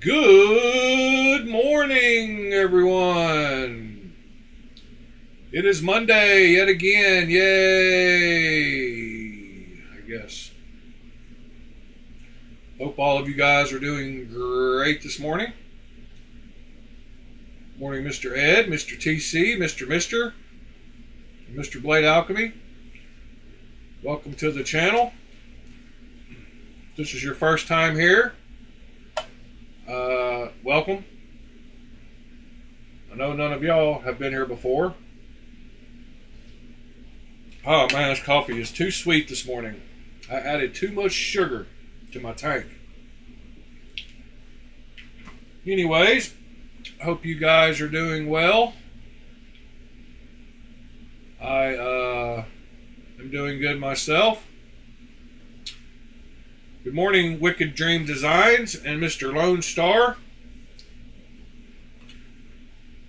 Good morning, everyone. It is Monday yet again. Yay! I guess. Hope all of you guys are doing great this morning. Morning, Mr. Ed, Mr. TC, Mr. Blade Alchemy. Welcome to the channel. If this is your first time here, welcome. I know none of y'all have been here before. Oh man, this coffee is too sweet this morning. I added too much sugar to my tank. Anyways, I hope you guys are doing well. I am doing good myself. Good morning, Wicked Dream Designs and Mr. Lone Star.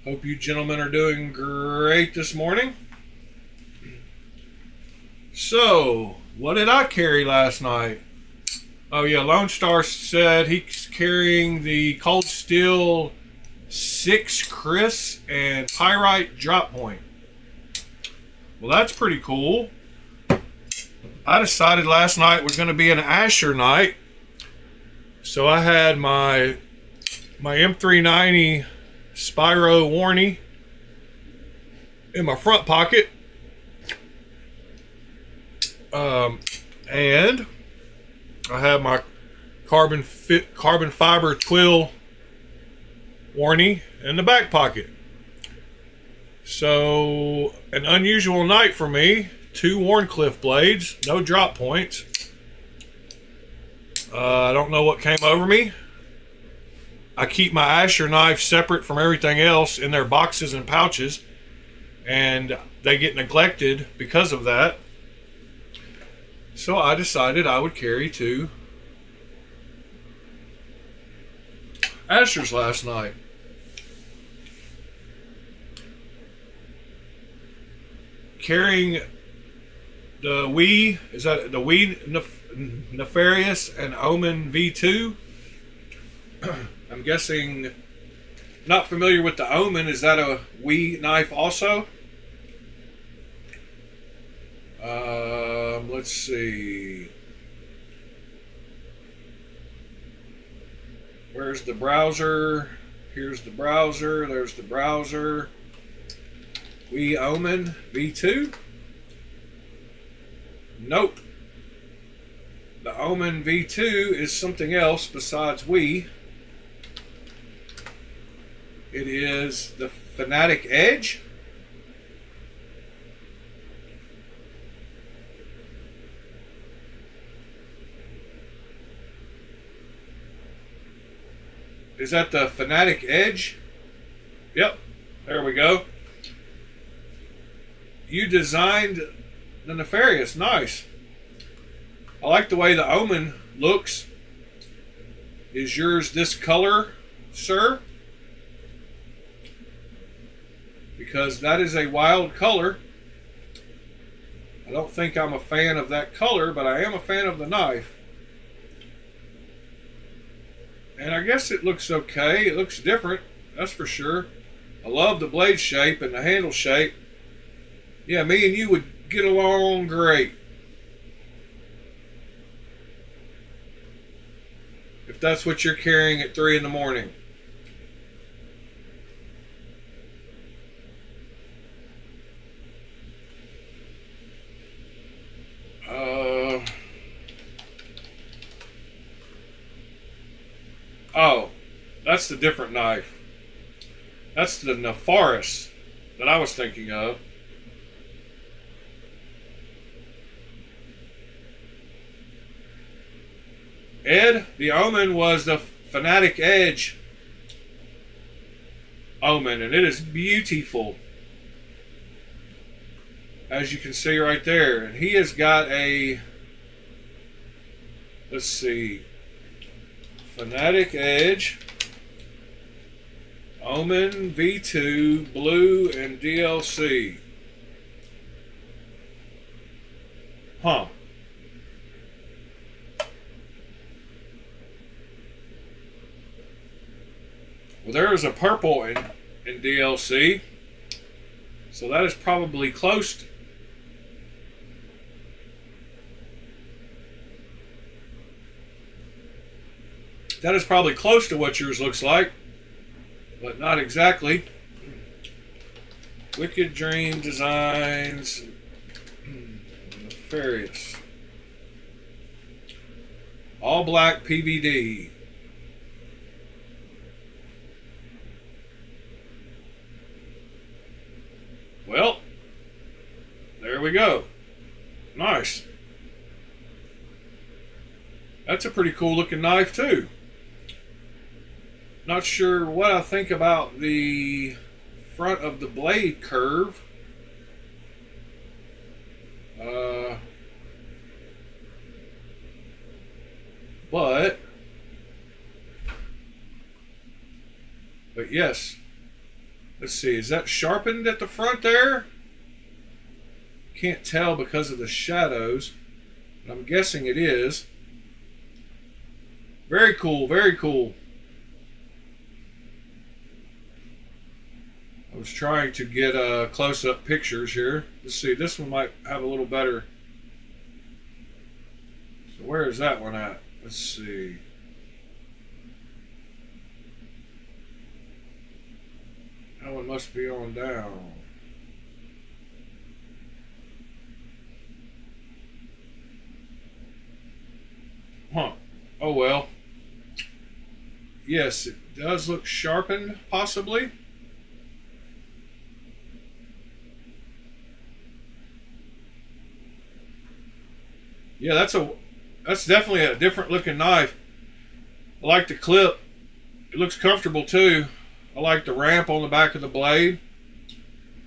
Hope you gentlemen are doing great this morning. So, what did I carry last night? Oh yeah, Lone Star said he's carrying the Cold Steel 6 Chris and Pyrite drop point. Well, that's pretty cool. I decided last night was going to be an Asher night. So I had my M390 Spyro Warney in my front pocket. And I have my carbon fiber twill Warney in the back pocket. So an unusual night for me. 2 Warncliffe blades, no drop points. I don't know what came over me. I keep my Asher knife separate from everything else in their boxes and pouches, and they get neglected because of that. So I decided I would carry 2 Ashers last night. Carrying the Nefarious and Omen V2. I'm guessing, not familiar with the Omen. Is that a Wii knife also? Let's see. Where's the browser? Here's the browser. There's the browser. Wii Omen V2? Nope. The Omen V2 is something else besides Wii. It is the Fanatic Edge. Is that the Fanatic Edge? Yep, there we go. You designed the Nefarious, nice. I like the way the Omen looks. Is yours this color, sir? Because that is a wild color. I don't think I'm a fan of that color, but I am a fan of the knife. And I guess it looks okay. It looks different, that's for sure. I love the blade shape and the handle shape. Yeah, me and you would get along great. If that's what you're carrying at 3 in the morning. Oh, that's the different knife. That's the Nefarious that I was thinking of. Ed, the Omen was the Fanatic Edge Omen, and it is beautiful, as you can see right there. And he has got a, let's see, Fanatic Edge Omen V2 Blue and DLC. Huh. Well, there is a purple in DLC. So that is probably close to, that is probably close to what yours looks like, but not exactly. Wicked Dream Designs, Nefarious, all black PVD. Well, there we go. Nice. That's a pretty cool looking knife too. Not sure what I think about the front of the blade curve. But yes. Let's see, is that sharpened at the front there? Can't tell because of the shadows. But I'm guessing it is. Very cool, very cool. I was trying to get close-up pictures here. Let's see, this one might have a little better. So where is that one at? Let's see. That one must be on down. Huh. Oh well. Yes, it does look sharpened, possibly. Yeah, that's definitely a different looking knife. I like the clip. It looks comfortable too. I like the ramp on the back of the blade.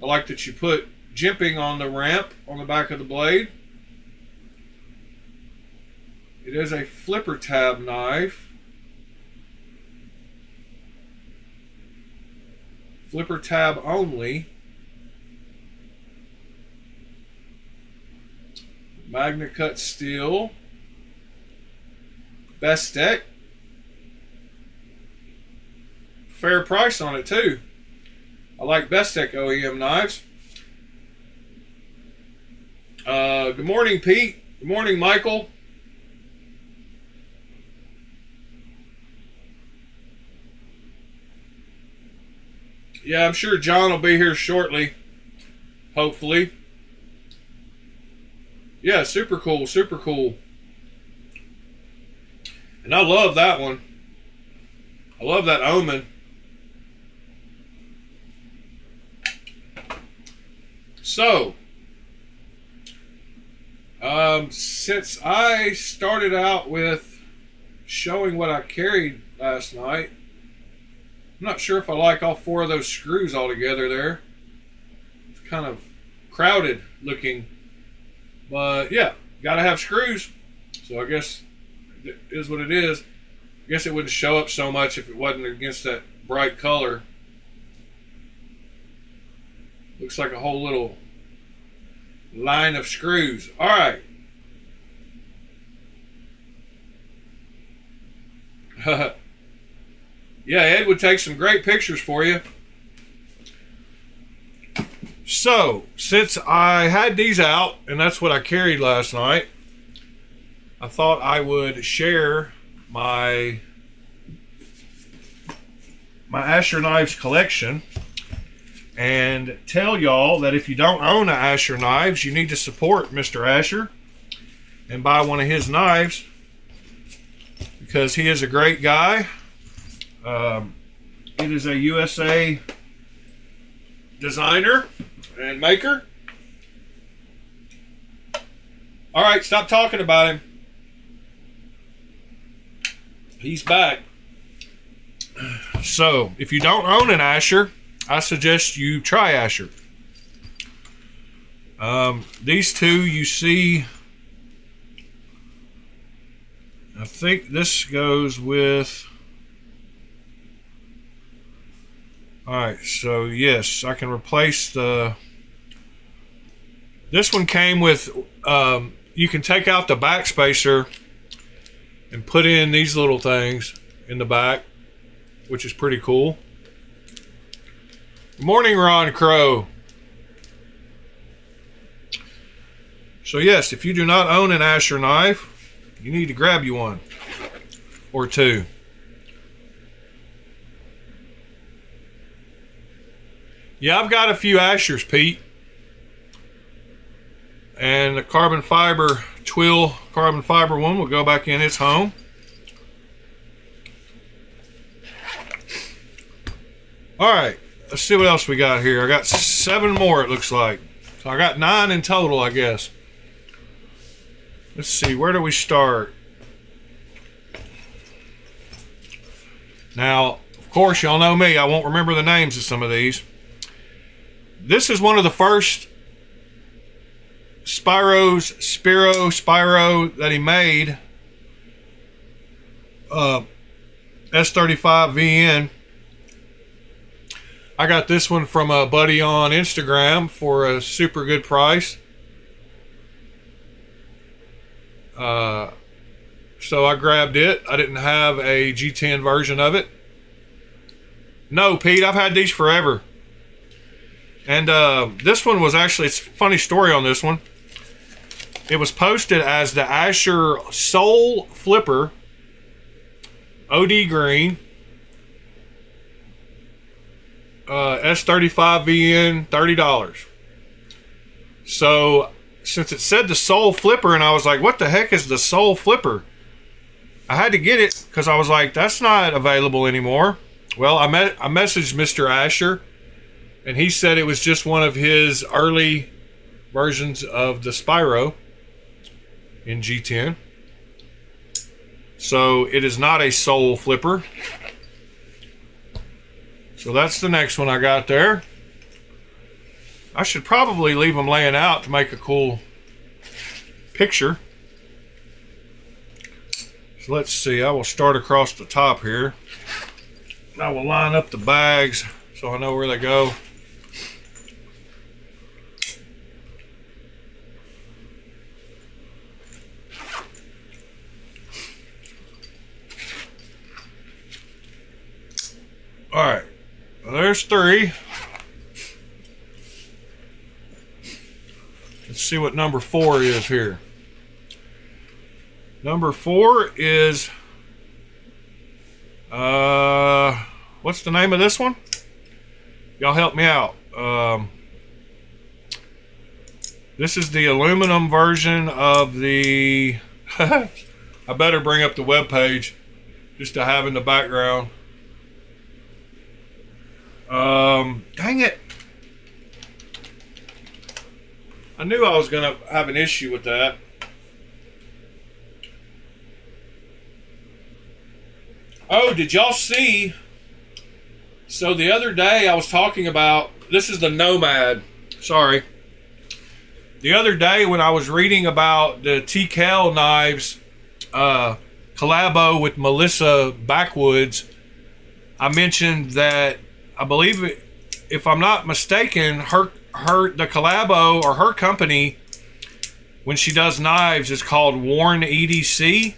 I like that you put jimping on the ramp on the back of the blade. It is a flipper tab knife. Flipper tab only. Magna cut steel. Bestech. Fair price on it too. I like Bestech OEM knives. Good morning, Pete. Good morning, Michael. Yeah, I'm sure John will be here shortly. Hopefully. Yeah, super cool, super cool. And I love that one. I love that Omen. So, since I started out with showing what I carried last night, I'm not sure if I like all four of those screws all together there. It's kind of crowded looking. But yeah, gotta have screws. So I guess it is what it is. I guess it wouldn't show up so much if it wasn't against that bright color. Looks like a whole little line of screws. All right. Yeah, Ed would take some great pictures for you. So, since I had these out, and that's what I carried last night, I thought I would share my Asher Knives collection and tell y'all that if you don't own an Asher Knives, you need to support Mr. Asher and buy one of his knives because he is a great guy. It is a USA designer and maker. All right, stop talking about him. He's back. So, if you don't own an Asher, I suggest you try Asher. These two you see, I think this goes with, alright, so yes, I can replace this one came with, you can take out the back spacer and put in these little things in the back, which is pretty cool. Good morning, Ron Crow. So yes, if you do not own an Asher knife, you need to grab you one or two. Yeah, I've got a few Ashers, Pete. And the carbon fiber, twill carbon fiber one will go back in its home. All right, let's see what else we got here. I got 7 more, it looks like. So I got 9 in total, I guess. Let's see, where do we start? Now, of course, y'all know me. I won't remember the names of some of these. This is one of the first Spyro that he made. S35VN. I got this one from a buddy on Instagram for a super good price. So I grabbed it. I didn't have a G10 version of it. No, Pete, I've had these forever. And this one was actually, it's a funny story on this one. It was posted as the Asher Soul Flipper, OD green, S35VN, $30. So since it said the Soul Flipper, and I was like, what the heck is the Soul Flipper? I had to get it because I was like, that's not available anymore. Well, I messaged Mr. Asher, and he said it was just one of his early versions of the Spyro in G10. So it is not a Soul Flipper. So that's the next one I got there. I should probably leave them laying out to make a cool picture. So let's see, I will start across the top here. I will line up the bags so I know where they go. All right, well, there's 3. Let's see what number 4 is here. Number 4 is, what's the name of this one? Y'all help me out. This is the aluminum version of the, I better bring up the web page just to have in the background. Dang it. I knew I was going to have an issue with that. Oh, did y'all see? So the other day I was talking about, this is the Nomad. Sorry. The other day when I was reading about the TKL knives collabo with Melissa Backwoods, I mentioned that I believe, if I'm not mistaken, the collabo or her company, when she does knives, is called Warren EDC.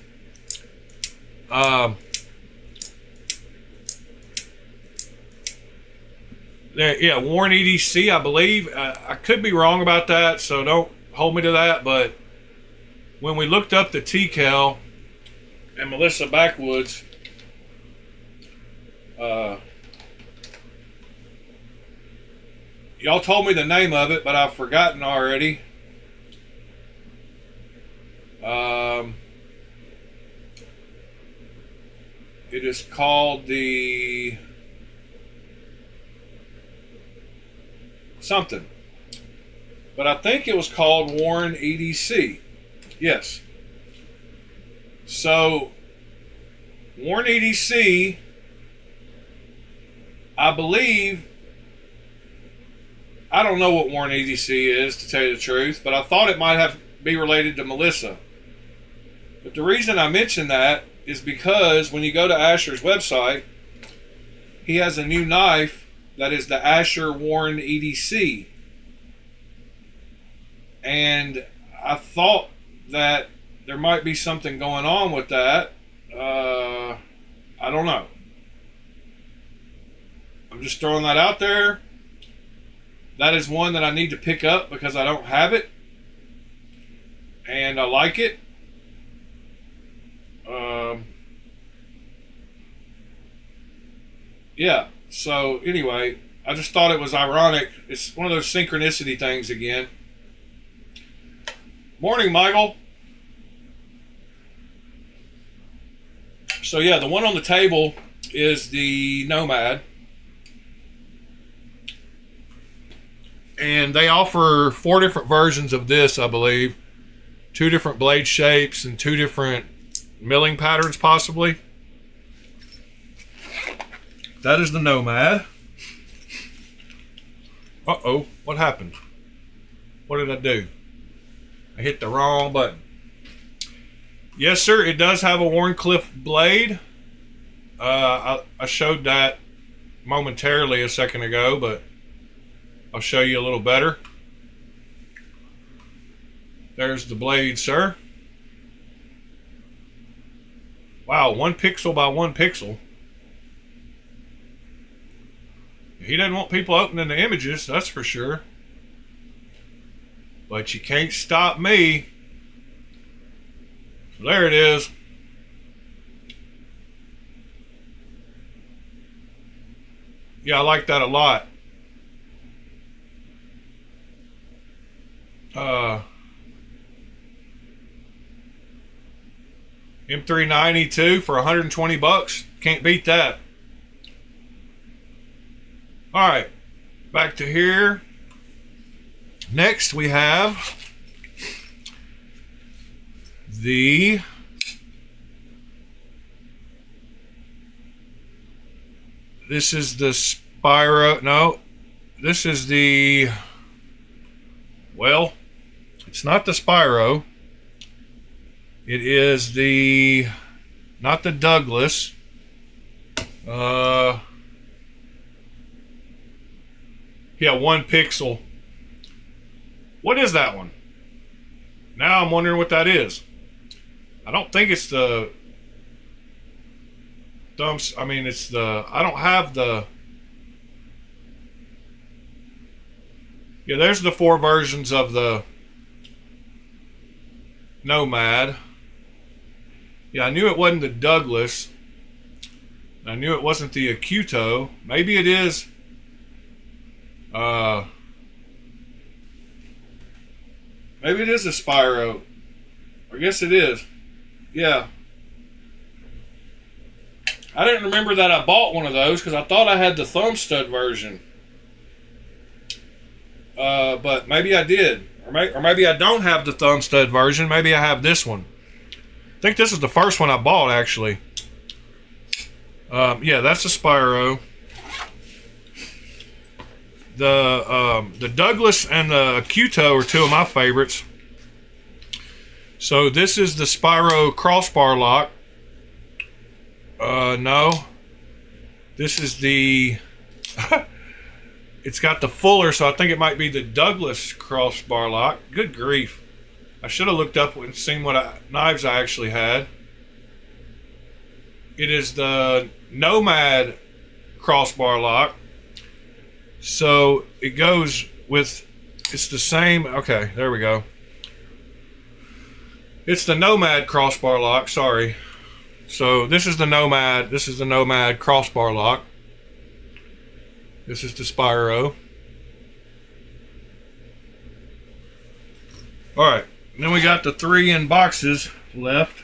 Yeah, Warren EDC, I believe. I could be wrong about that, so don't hold me to that. But when we looked up the TKL and Melissa Backwoods, y'all told me the name of it, but I've forgotten already. It is called the something, but I think it was called Warren EDC. Yes. So Warren EDC, I believe, I don't know what Warren EDC is, to tell you the truth, but I thought it might be related to Melissa. But the reason I mention that is because when you go to Asher's website, he has a new knife that is the Asher Warren EDC. And I thought that there might be something going on with that. I don't know. I'm just throwing that out there. that is one that I need to pick up because I don't have it, and I like it. Yeah, so anyway, I just thought it was ironic. It's one of those synchronicity things again. Morning, Michael. So yeah, the one on the table is the Nomad. And they offer 4 different versions of this, I believe. 2 different blade shapes and 2 different milling patterns, possibly. That is the Nomad. Uh-oh, what happened? What did I do? I hit the wrong button. Yes, sir, it does have a Warncliffe blade. I showed that momentarily a second ago, but I'll show you a little better. There's the blade, sir. Wow, 1 pixel by 1 pixel. He doesn't want people opening the images, that's for sure. But you can't stop me. So there it is. Yeah, I like that a lot. M392 for 120 bucks. Can't beat that. All right, back to here. Next we have the this is the Spyro. No, this is the, well, it's not the Spyro. It is the, not the Douglas. Yeah, 1 pixel. What is that one? Now I'm wondering what that is. I don't think it's the thumbs. I mean, it's the, I don't have the. Yeah, there's the 4 versions of the Nomad. Yeah, I knew it wasn't the Douglas. I knew it wasn't the Acuto. Maybe it is. Maybe it is a Spyro. I guess it is. Yeah. I didn't remember that I bought one of those because I thought I had the thumb stud version. But maybe I did. Or maybe I don't have the thumb stud version. Maybe I have this one. I think this is the first one I bought, actually. Yeah, that's a Spyro. The Douglas and the Acuto are 2 of my favorites. So this is the Spyro crossbar lock. No. This is the it's got the fuller, so I think it might be the Douglas crossbar lock. Good grief. I should have looked up and seen what knives I actually had. It is the Nomad crossbar lock. So it goes with, it's the same, okay, there we go. It's the Nomad crossbar lock, sorry. So this is the Nomad crossbar lock. This is the Spyro. Alright, then we got the 3 in boxes left.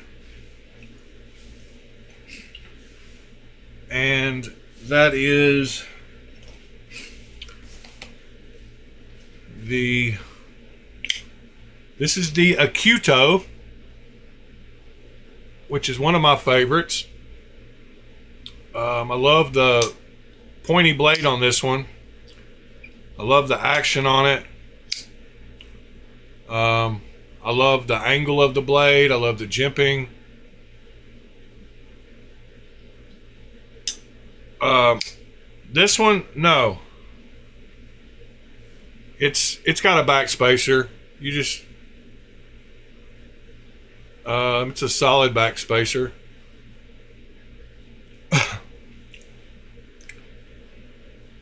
And that is this is the Acuto, which is one of my favorites. I love the pointy blade on this one. I love the action on it. I love the angle of the blade. I love the jimping. This one, no. It's got a back spacer. You just it's a solid back spacer.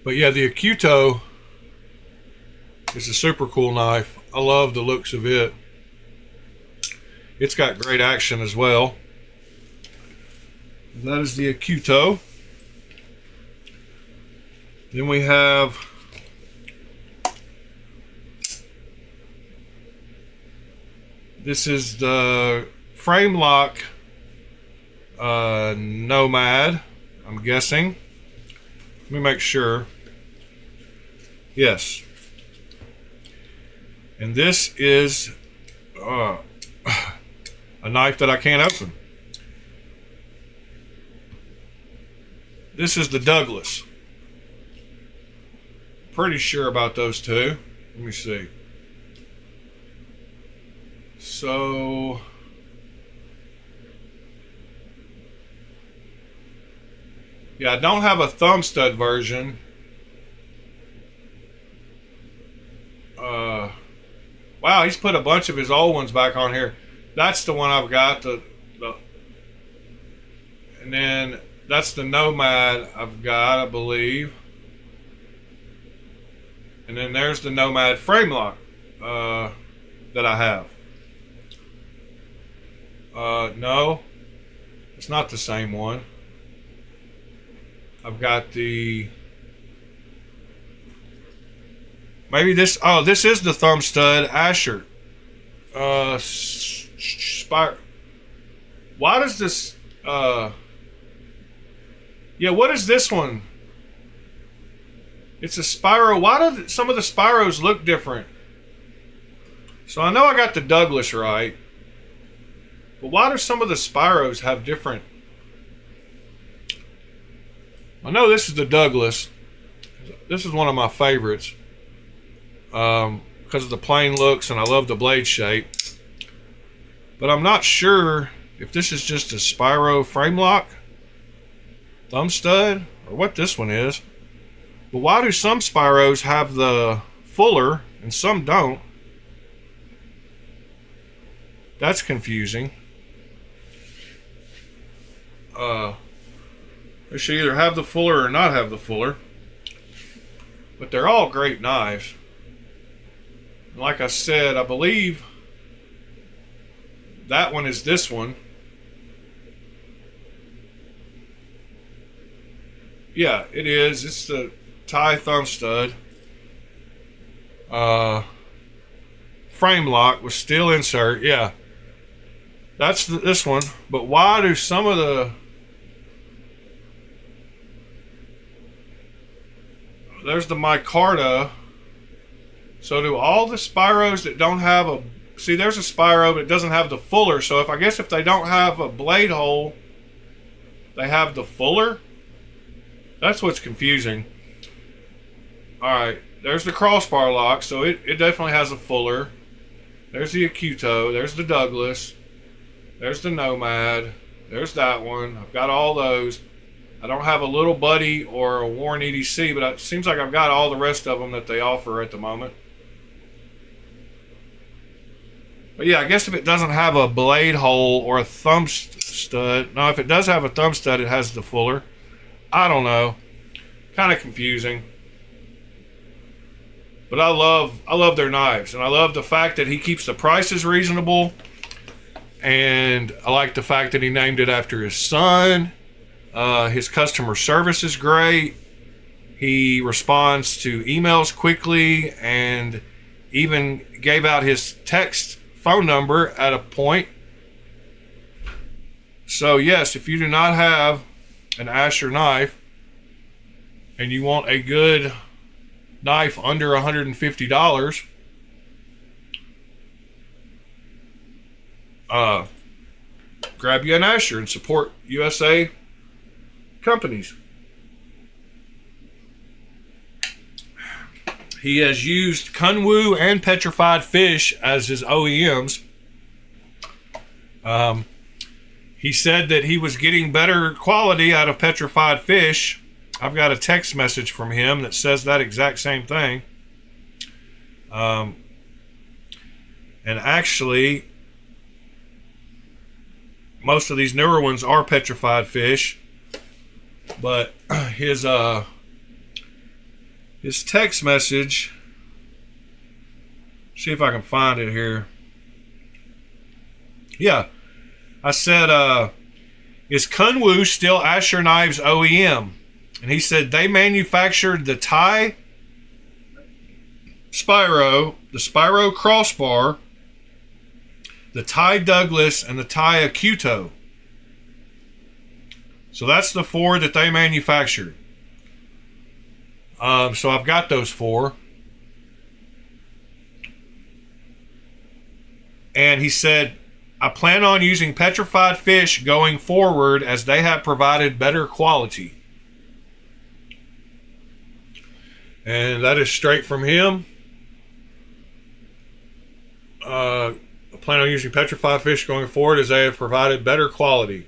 But yeah, the Acuto It's a super cool knife. I love the looks of it. It's got great action as well. That is the Acuto. Then we have this is the frame lock Nomad, I'm guessing. Let me make sure. Yes. And this is a knife that I can't open. This is the Douglas. Pretty sure about those two. Let me see. So yeah, I don't have a thumb stud version. Wow, he's put a bunch of his old ones back on here. That's the one I've got. And then that's the Nomad I've got, I believe. And then there's the Nomad frame lock that I have. No, it's not the same one. I've got the... Maybe this... Oh, this is the thumb stud Asher. Spire... Why does this... Yeah, what is this one? It's a Spyro. Why do some of the Spyros look different? So I know I got the Douglas right. But why do some of the Spyros have different... I know this is the Douglas. This is one of my favorites. Because of the plain looks and I love the blade shape. But I'm not sure if this is just a Spyro frame lock, thumb stud, or what this one is. But why do some Spyros have the fuller and some don't? That's confusing. They should either have the fuller or not have the fuller. But they're all great knives. And like I said, I believe that one is this one. Yeah, it is. It's the Thai thumb stud. Frame lock with steel insert. Yeah. That's this one. But why do some of the... There's the micarta. So do all the Spyros that don't have a... See, there's a Spyro, but it doesn't have the fuller. So I guess if they don't have a blade hole, they have the fuller? That's what's confusing. Alright, there's the crossbar lock. So it definitely has a fuller. There's the Acuto. There's the Douglas. There's the Nomad. There's that one. I've got all those. I don't have a Little Buddy or a Warren EDC, but it seems like I've got all the rest of them that they offer at the moment. But yeah, I guess if it doesn't have a blade hole or a thumb stud... No, if it does have a thumb stud, it has the fuller. I don't know. Kind of confusing. But I love their knives. And I love the fact that he keeps the prices reasonable. And I like the fact that he named it after his son. His customer service is great. He responds to emails quickly and even gave out his text phone number at a point. So yes, if you do not have an Asher knife and you want a good knife under $150, grab you an Asher and support USA companies. He has used Kunwu and Petrified Fish as his OEMs. He said that he was getting better quality out of Petrified Fish. I've got a text message from him that says that exact same thing. And actually, most of these newer ones are Petrified Fish. But his text message See if I can find it here. Yeah. I said, is Kunwu still Asher Knives OEM? And he said they manufactured the Thai Spyro, the Spyro Crossbar, the Thai Douglas, and the Thai Acuto. So that's the 4 that they manufactured. So I've got those 4. And he said, I plan on using petrified fish going forward as they have provided better quality. And that is straight from him. I plan on using petrified fish going forward as they have provided better quality.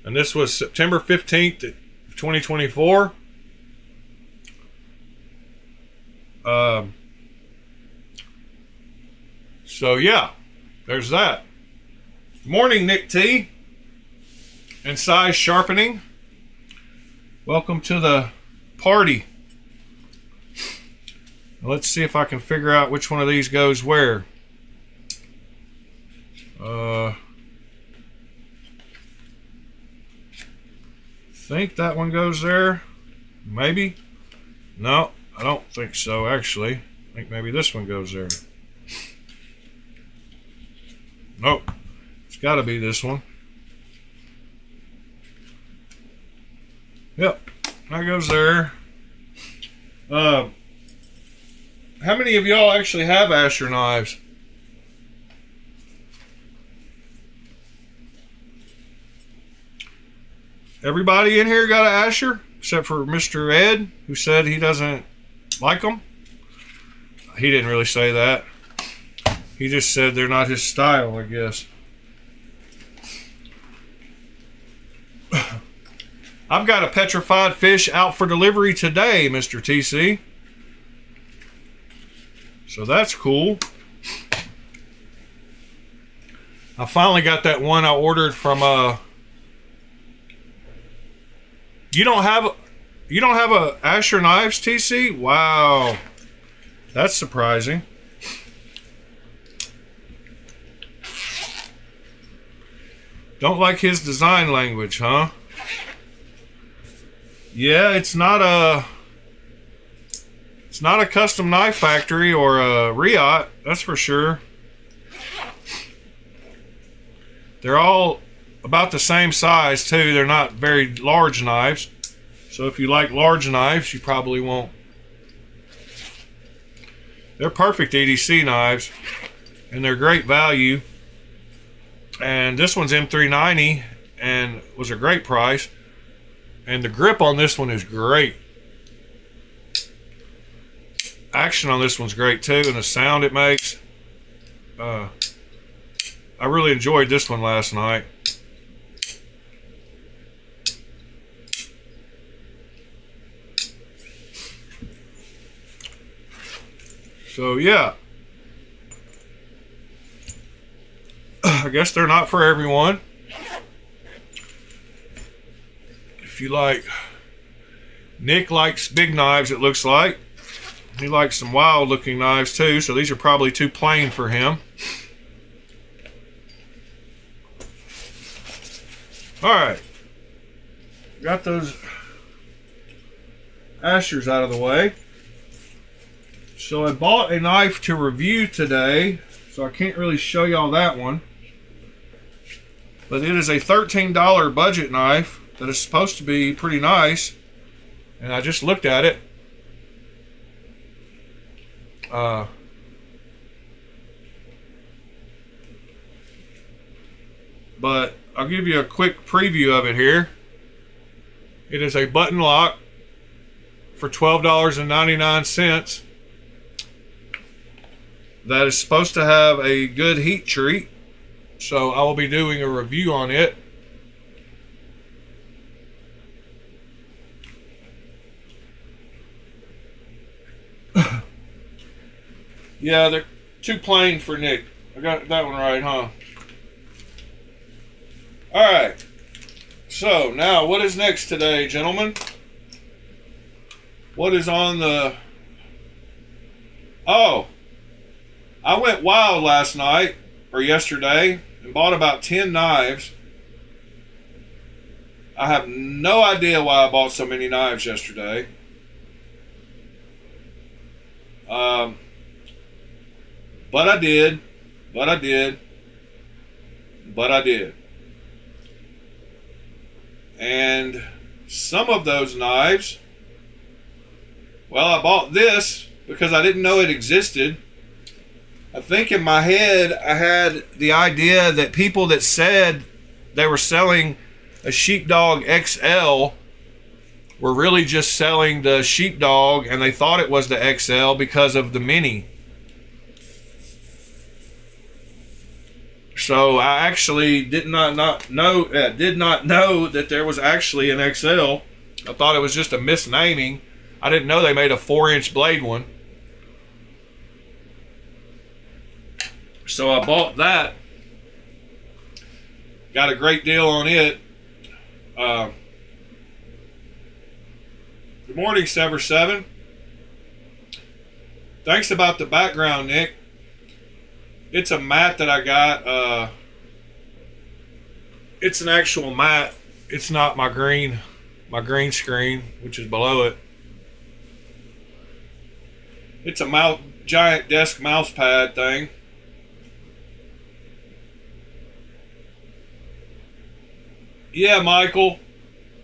And this was September 15th, 2024. So yeah, there's that. Morning, Nick T. And Size Sharpening. Welcome to the party. Let's see if I can figure out which one of these goes where. Think that one goes there. Maybe. No, I don't think so, actually. I think maybe this one goes there. Nope. It's got to be this one. Yep. That goes there. How many of y'all actually have Asher knives? Everybody in here got an Asher? Except for Mr. Ed, who said he doesn't like them. He didn't really say that. He just said they're not his style, I guess. I've got a petrified fish out for delivery today, Mr. TC. So that's cool. I finally got that one I ordered from You don't have a Asher Knives, TC? Wow. That's surprising. Don't like his design language, huh? Yeah, it's not a custom knife factory or a Riot, that's for sure. They're all about the same size too. They're not very large knives. So if you like large knives, you probably won't. They're perfect EDC knives and they're great value. And this one's M390 and was a great price. And the grip on this one is great. Action on this one's great too, and the sound it makes. I really enjoyed this one last night. So yeah, I guess they're not for everyone. If you like, Nick likes big knives, it looks like. He likes some wild looking knives too, so these are probably too plain for him. Alright, got those Ashers out of the way. So I bought a knife to review today, so I can't really show y'all that one. But it is a $13 budget knife that is supposed to be pretty nice. And I just looked at it. But I'll give you a quick preview of it here. It is a button lock for $12.99. That is supposed to have a good heat treat. So I will be doing a review on it. Yeah, they're too plain for Nick. I got that one right, huh? Alright. So, now, what is next today, gentlemen? What is on the... Oh! I went wild last night, or yesterday, and bought about 10 knives. I have no idea why I bought so many knives yesterday. But I did. And some of those knives, well, I bought this because I didn't know it existed. I think in my head I had the idea that people that said they were selling a Sheepdog XL were really just selling the Sheepdog, and they thought it was the XL because of the Mini. So I actually did not know that there was actually an XL. I thought it was just a misnaming. I didn't know they made a 4-inch blade one. So I bought that. Got a great deal on it. Good morning, Sever7. Thanks about the background, Nick. It's a mat that I got. It's an actual mat. It's not my green screen, which is below it. It's a giant desk mouse pad thing. Yeah, Michael.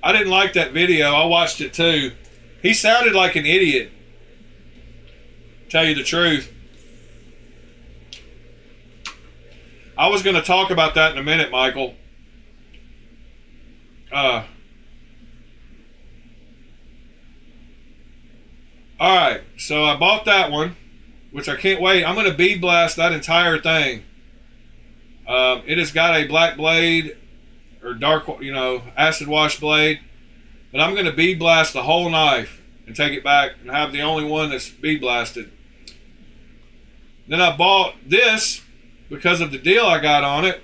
I didn't like that video. I watched it too. He sounded like an idiot. Tell you the truth. I was going to talk about that in a minute, Michael. Alright, so I bought that one, which I can't wait. I'm going to bead blast that entire thing. It has got a black blade, or dark, acid wash blade. But I'm going to bead blast the whole knife and take it back and have the only one that's bead blasted. Then I bought this because of the deal I got on it.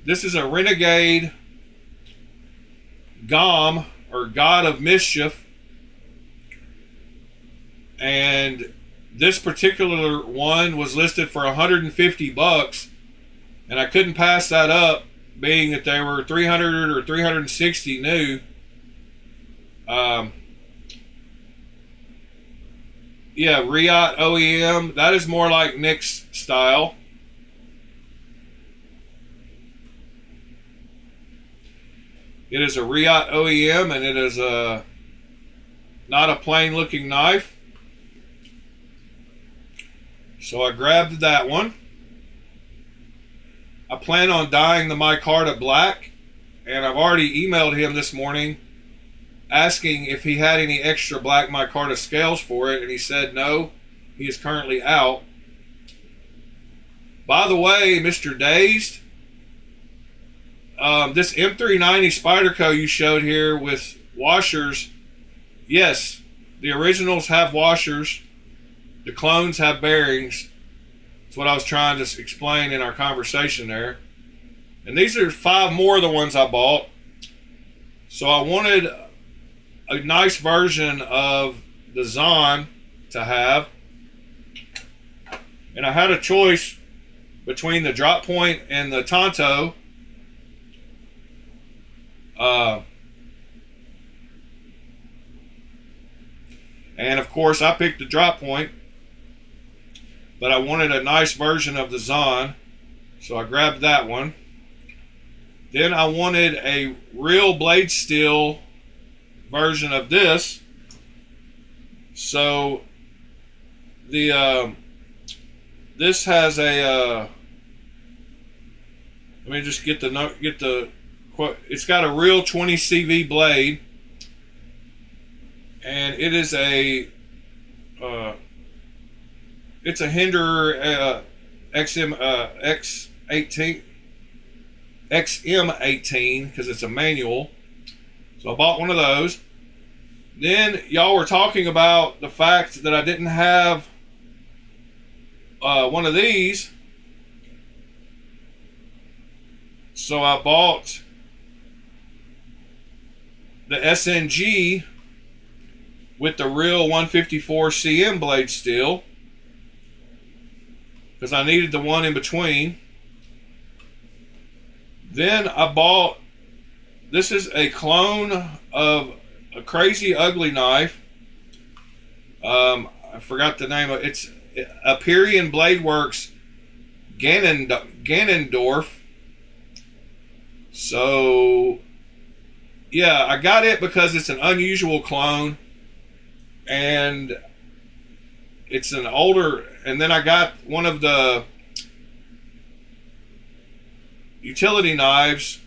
This is a Renegade Gom, or God of Mischief. And this particular one was listed for $150, and I couldn't pass that up, being that they were 300 or 360 new. Yeah, Riot OEM. That is more like Nick's style. It is a Riot OEM, and it is not a plain looking knife. So I grabbed that one. I plan on dyeing the micarta black, and I've already emailed him this morning asking if he had any extra black micarta scales for it, and he said no, he is currently out. By the way, Mr. Dazed, this M390 Spyderco you showed here with washers, yes, the originals have washers, the clones have bearings. That's what I was trying to explain in our conversation there. And these are 5 more of the ones I bought. So I wanted a nice version of the Zahn to have. And I had a choice between the Drop Point and the Tonto. And of course I picked the Drop Point, but I wanted a nice version of the Zahn, so I grabbed that one. Then I wanted a real blade steel version of this. So the this has a let me just get the it's got a real 20 CV blade, and it is a it's a Hinder XM18 because it's a manual. So I bought one of those. Then y'all were talking about the fact that I didn't have one of these. So I bought the SNG with the real 154 CM blade steel. because I needed the one in between. Then I bought, this is a clone of a crazy ugly knife. I forgot the name of it. It's Aperian Blade Works Ganondorf. So yeah, I got it because it's an unusual clone, and it's an older, and then I got one of the utility knives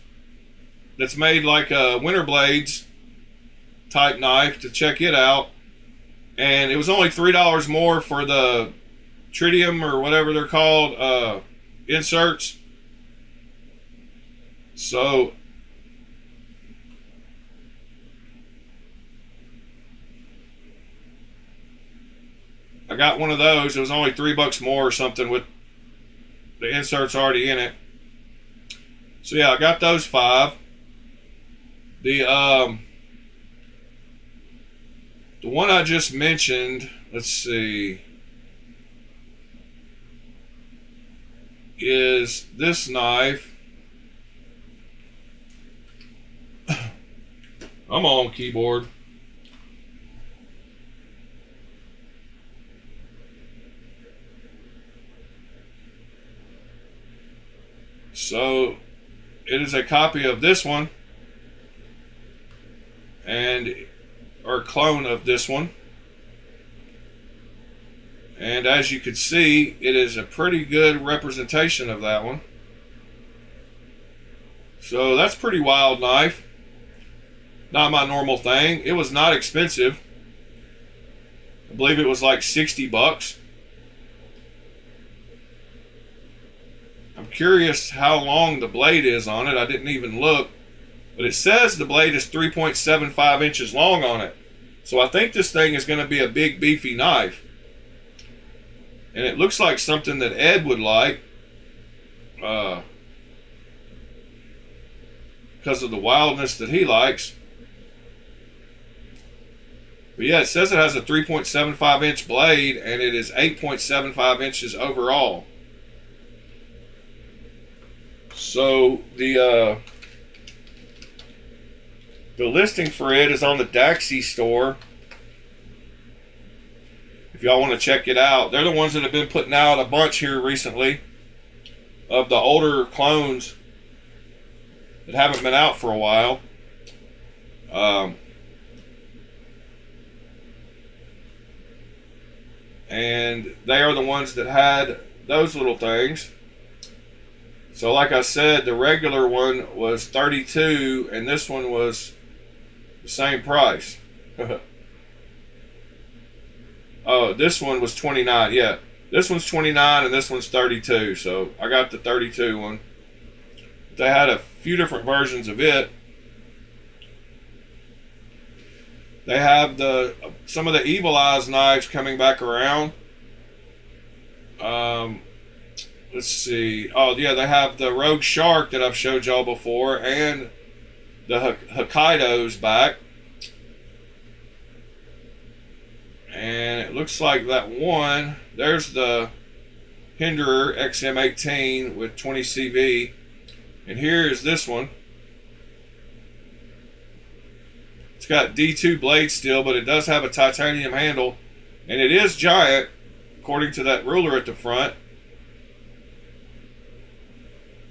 that's made like a Winter Blades type knife to check it out, and it was only $3 more for the tritium or whatever they're called inserts. So I got one of those. It was only $3 more or something with the inserts already in it. So yeah, I got those 5. The one I just mentioned, let's see, is this knife. I'm on keyboard. So it is a copy of this one, and or clone of this one, and as you can see, it is a pretty good representation of that one. So that's a pretty wild knife. Not my normal thing. It was not expensive. I believe it was like $60. I'm curious how long the blade is on it. I didn't even look, but it says the blade is 3.75 inches long on it. So I think this thing is going to be a big beefy knife, and it looks like something that Ed would like because of the wildness that he likes. But yeah, it says it has a 3.75 inch blade, and it is 8.75 inches overall. So the listing for it is on the Daxi store. If y'all want to check it out, they're the ones that have been putting out a bunch here recently of the older clones that haven't been out for a while. And they are the ones that had those little things. So like I said, the regular one was $32, and this one was the same price. Oh, this one was $29. Yeah, this one's $29 and this one's $32. So I got the $32 one. They had a few different versions of it. They have some of the Evil Eyes knives coming back around. Let's see. Oh yeah, they have the Rogue Shark that I've showed y'all before, and the Hokkaido's back. And it looks like that one, there's the Hinderer XM18 with 20 CV. And here is this one. It's got D2 blade steel, but it does have a titanium handle. And it is giant, according to that ruler at the front.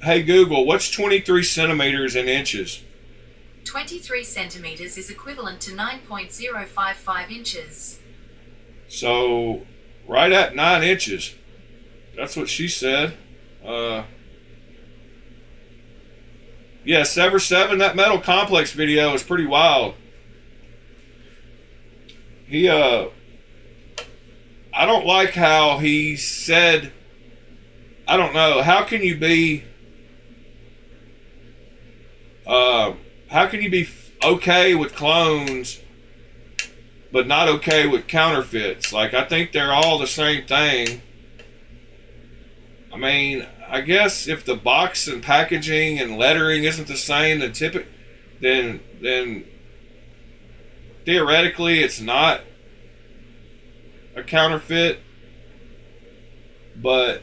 Hey Google, what's 23 centimeters in inches? 23 centimeters is equivalent to 9.055 inches. So, right at 9 inches. That's what she said. Yeah, Sever 7, that Metal Complex video is pretty wild. I don't like how he said, I don't know, how can you be okay with clones but not okay with counterfeits? Like, I think they're all the same thing. I mean, I guess if the box and packaging and lettering isn't the same, then theoretically it's not a counterfeit. But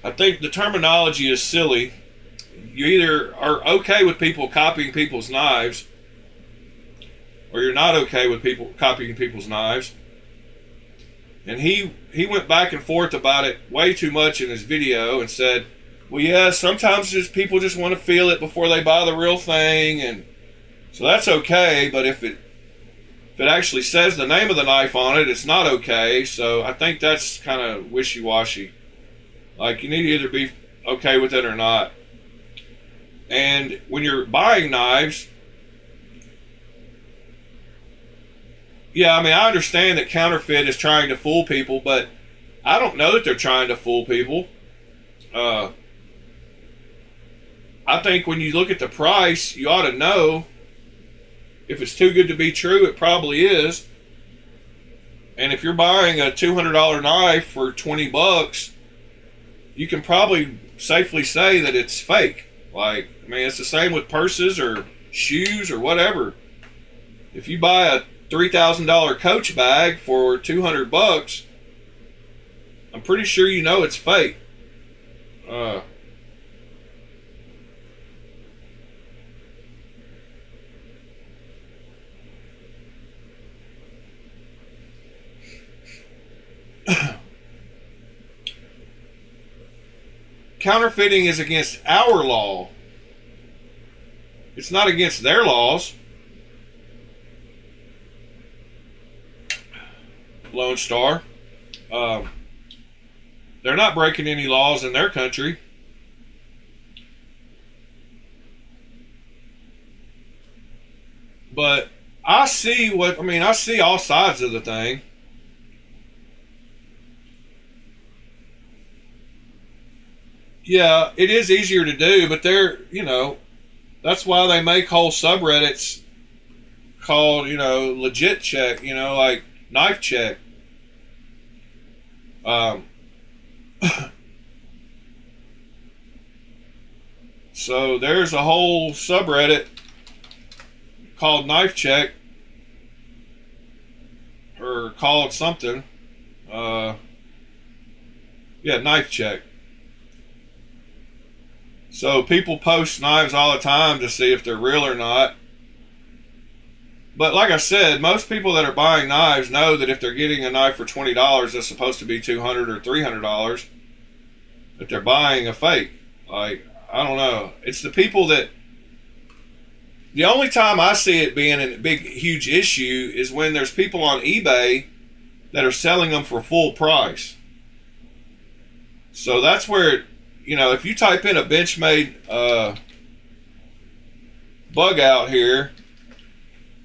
I think the terminology is silly. You either are okay with people copying people's knives, or you're not okay with people copying people's knives. And he went back and forth about it way too much in his video and said, well, yeah, sometimes people just want to feel it before they buy the real thing, and so that's okay, but if it actually says the name of the knife on it, it's not okay. So I think that's kind of wishy-washy. Like, you need to either be okay with it or not. And when you're buying knives, yeah, I mean, I understand that counterfeit is trying to fool people, but I don't know that they're trying to fool people. I think when you look at the price, you ought to know if it's too good to be true. It probably is. And if you're buying a $200 knife for $20, you can probably safely say that it's fake. Like, I mean, it's the same with purses or shoes or whatever. If you buy a $3,000 Coach bag for $200, I'm pretty sure you know it's fake. Counterfeiting is against our law. It's not against their laws. Lone Star. They're not breaking any laws in their country. But I see all sides of the thing. Yeah, it is easier to do, but that's why they make whole subreddits called, legit check, like knife check. So there's a whole subreddit called knife check, or called something. Knife check. So people post knives all the time to see if they're real or not. But like I said, most people that are buying knives know that if they're getting a knife for $20 that's supposed to be $200 or $300, that they're buying a fake. Like, I don't know. It's the people that... The only time I see it being a big, huge issue is when there's people on eBay that are selling them for full price. So that's where... if you type in a Benchmade bug out here,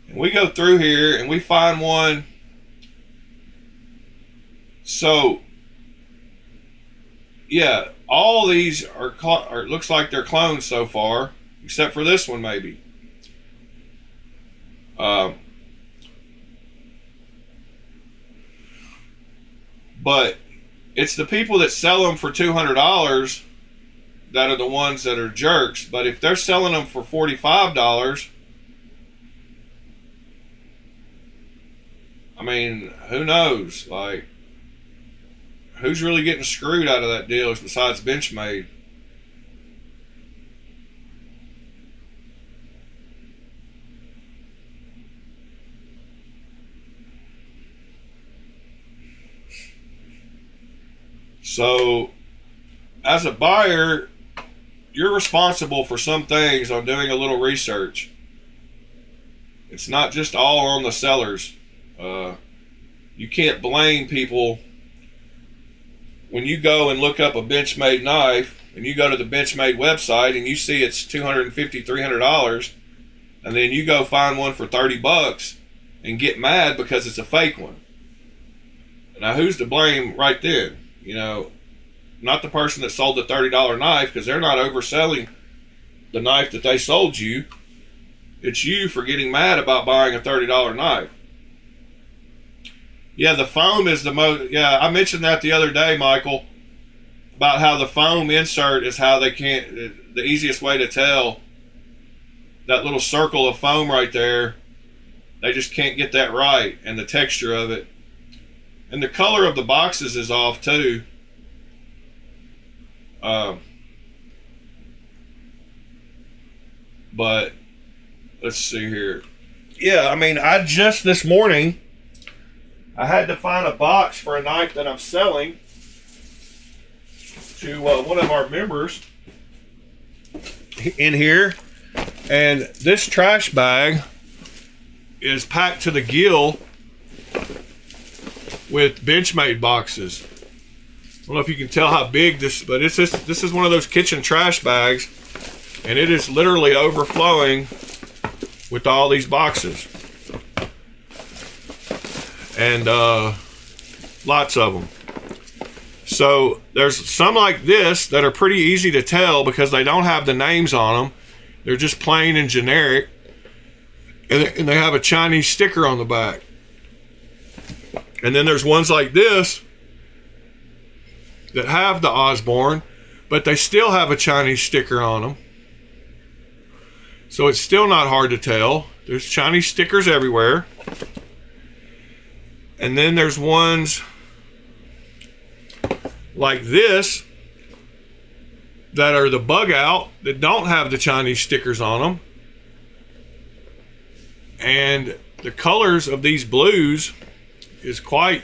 and we go through here and we find one, so yeah, all these are looks like they're clones so far, except for this one maybe. But it's the people that sell them for $200 that are the ones that are jerks. But if they're selling them for $45, I mean, who knows? Like, who's really getting screwed out of that deal besides Benchmade? So, as a buyer, you're responsible for some things on doing a little research. It's not just all on the sellers. You can't blame people when you go and look up a Benchmade knife, and you go to the Benchmade website and you see it's $250, $300, and then you go find one for $30 and get mad because it's a fake one. Now, who's to blame right then? Not the person that sold the $30 knife, because they're not overselling the knife that they sold you. It's you for getting mad about buying a $30 knife. Yeah, the foam is the most... Yeah, I mentioned that the other day, Michael, about how the foam insert is how they can't... The easiest way to tell. That little circle of foam right there, they just can't get that right, and the texture of it. And the color of the boxes is off too. But let's see here. Yeah, I mean, I just this morning, I had to find a box for a knife that I'm selling to one of our members in here. And this trash bag is packed to the gill with Benchmade boxes. I don't know if you can tell how big this, but this is one of those kitchen trash bags, and it is literally overflowing with all these boxes, and lots of them. So there's some like this that are pretty easy to tell because they don't have the names on them. They're just plain and generic, and they have a Chinese sticker on the back. And then there's ones like this that have the Osborne, but they still have a Chinese sticker on them. So it's still not hard to tell. There's Chinese stickers everywhere. And then there's ones like this that are the bug out that don't have the Chinese stickers on them. And the colors of these blues is quite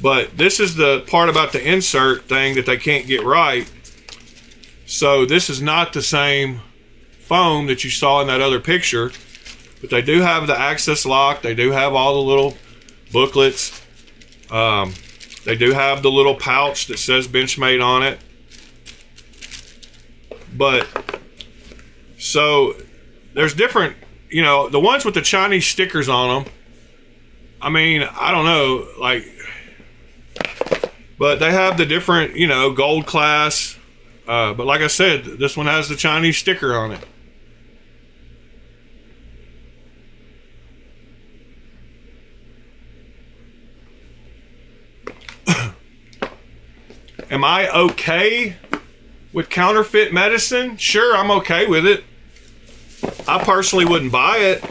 but this is the part about the insert thing that they can't get right. So this is not the same foam that you saw in that other picture, but they do have the access lock. They do have all the little booklets. They do have the little pouch that says Benchmade on it. But so there's different, you know, the ones with the Chinese stickers on them, I mean, I don't know, like, but they have the different, you know, gold class. But like I said, this one has the Chinese sticker on it. Am I okay with counterfeit medicine? Sure, I'm okay with it. I personally wouldn't buy it.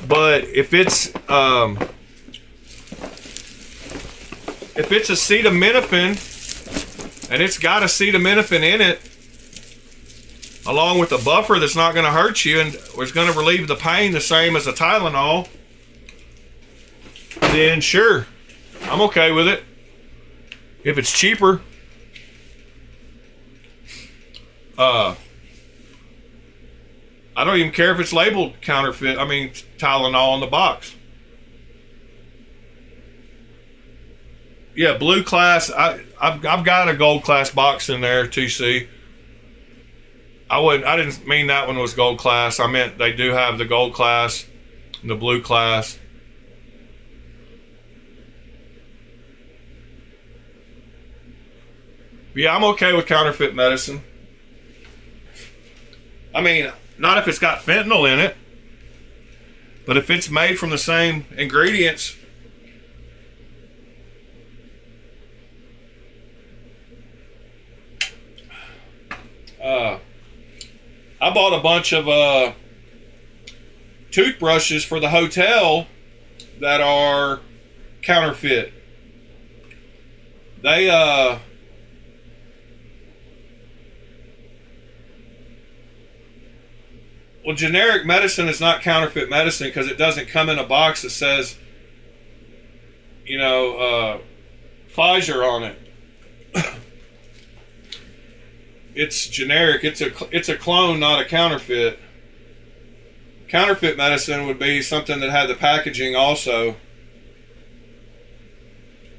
But if it's acetaminophen and it's got acetaminophen in it, along with a buffer that's not going to hurt you and is going to relieve the pain the same as a Tylenol, then sure, I'm okay with it. If it's cheaper. I don't even care if it's labeled counterfeit. I mean, Tylenol on the box. Yeah, blue class. I've got a gold class box in there, 2C. I didn't mean that one was gold class. I meant they do have the gold class and the blue class. But yeah, I'm okay with counterfeit medicine. I mean, not if it's got fentanyl in it, but if it's made from the same ingredients. I bought a bunch of toothbrushes for the hotel that are counterfeit. They well, generic medicine is not counterfeit medicine because it doesn't come in a box that says, you know, Pfizer on it. It's generic. It's a clone, not a counterfeit. Counterfeit medicine would be something that had the packaging also.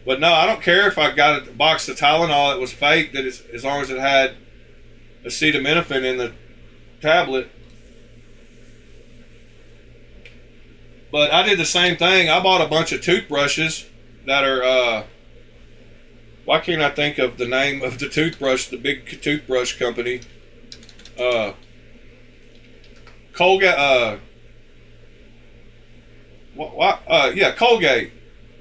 But no, I don't care if I got a box of Tylenol that was fake, that is, as long as it had acetaminophen in the tablet. But I did the same thing. I bought a bunch of toothbrushes that are, why can't I think of the name of the toothbrush, the big toothbrush company? Colgate, yeah, Colgate.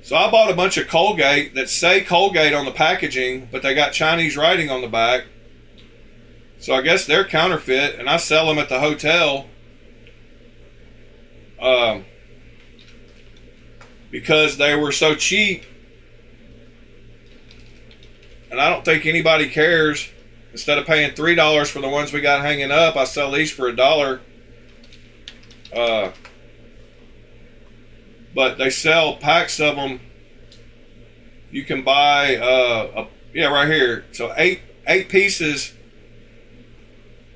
So I bought a bunch of Colgate that say Colgate on the packaging, but they got Chinese writing on the back. So I guess they're counterfeit, and I sell them at the hotel. because they were so cheap. And I don't think anybody cares. Instead of paying $3 for the ones we got hanging up, I sell these for $1. But they sell packs of them. You can buy, right here. So eight pieces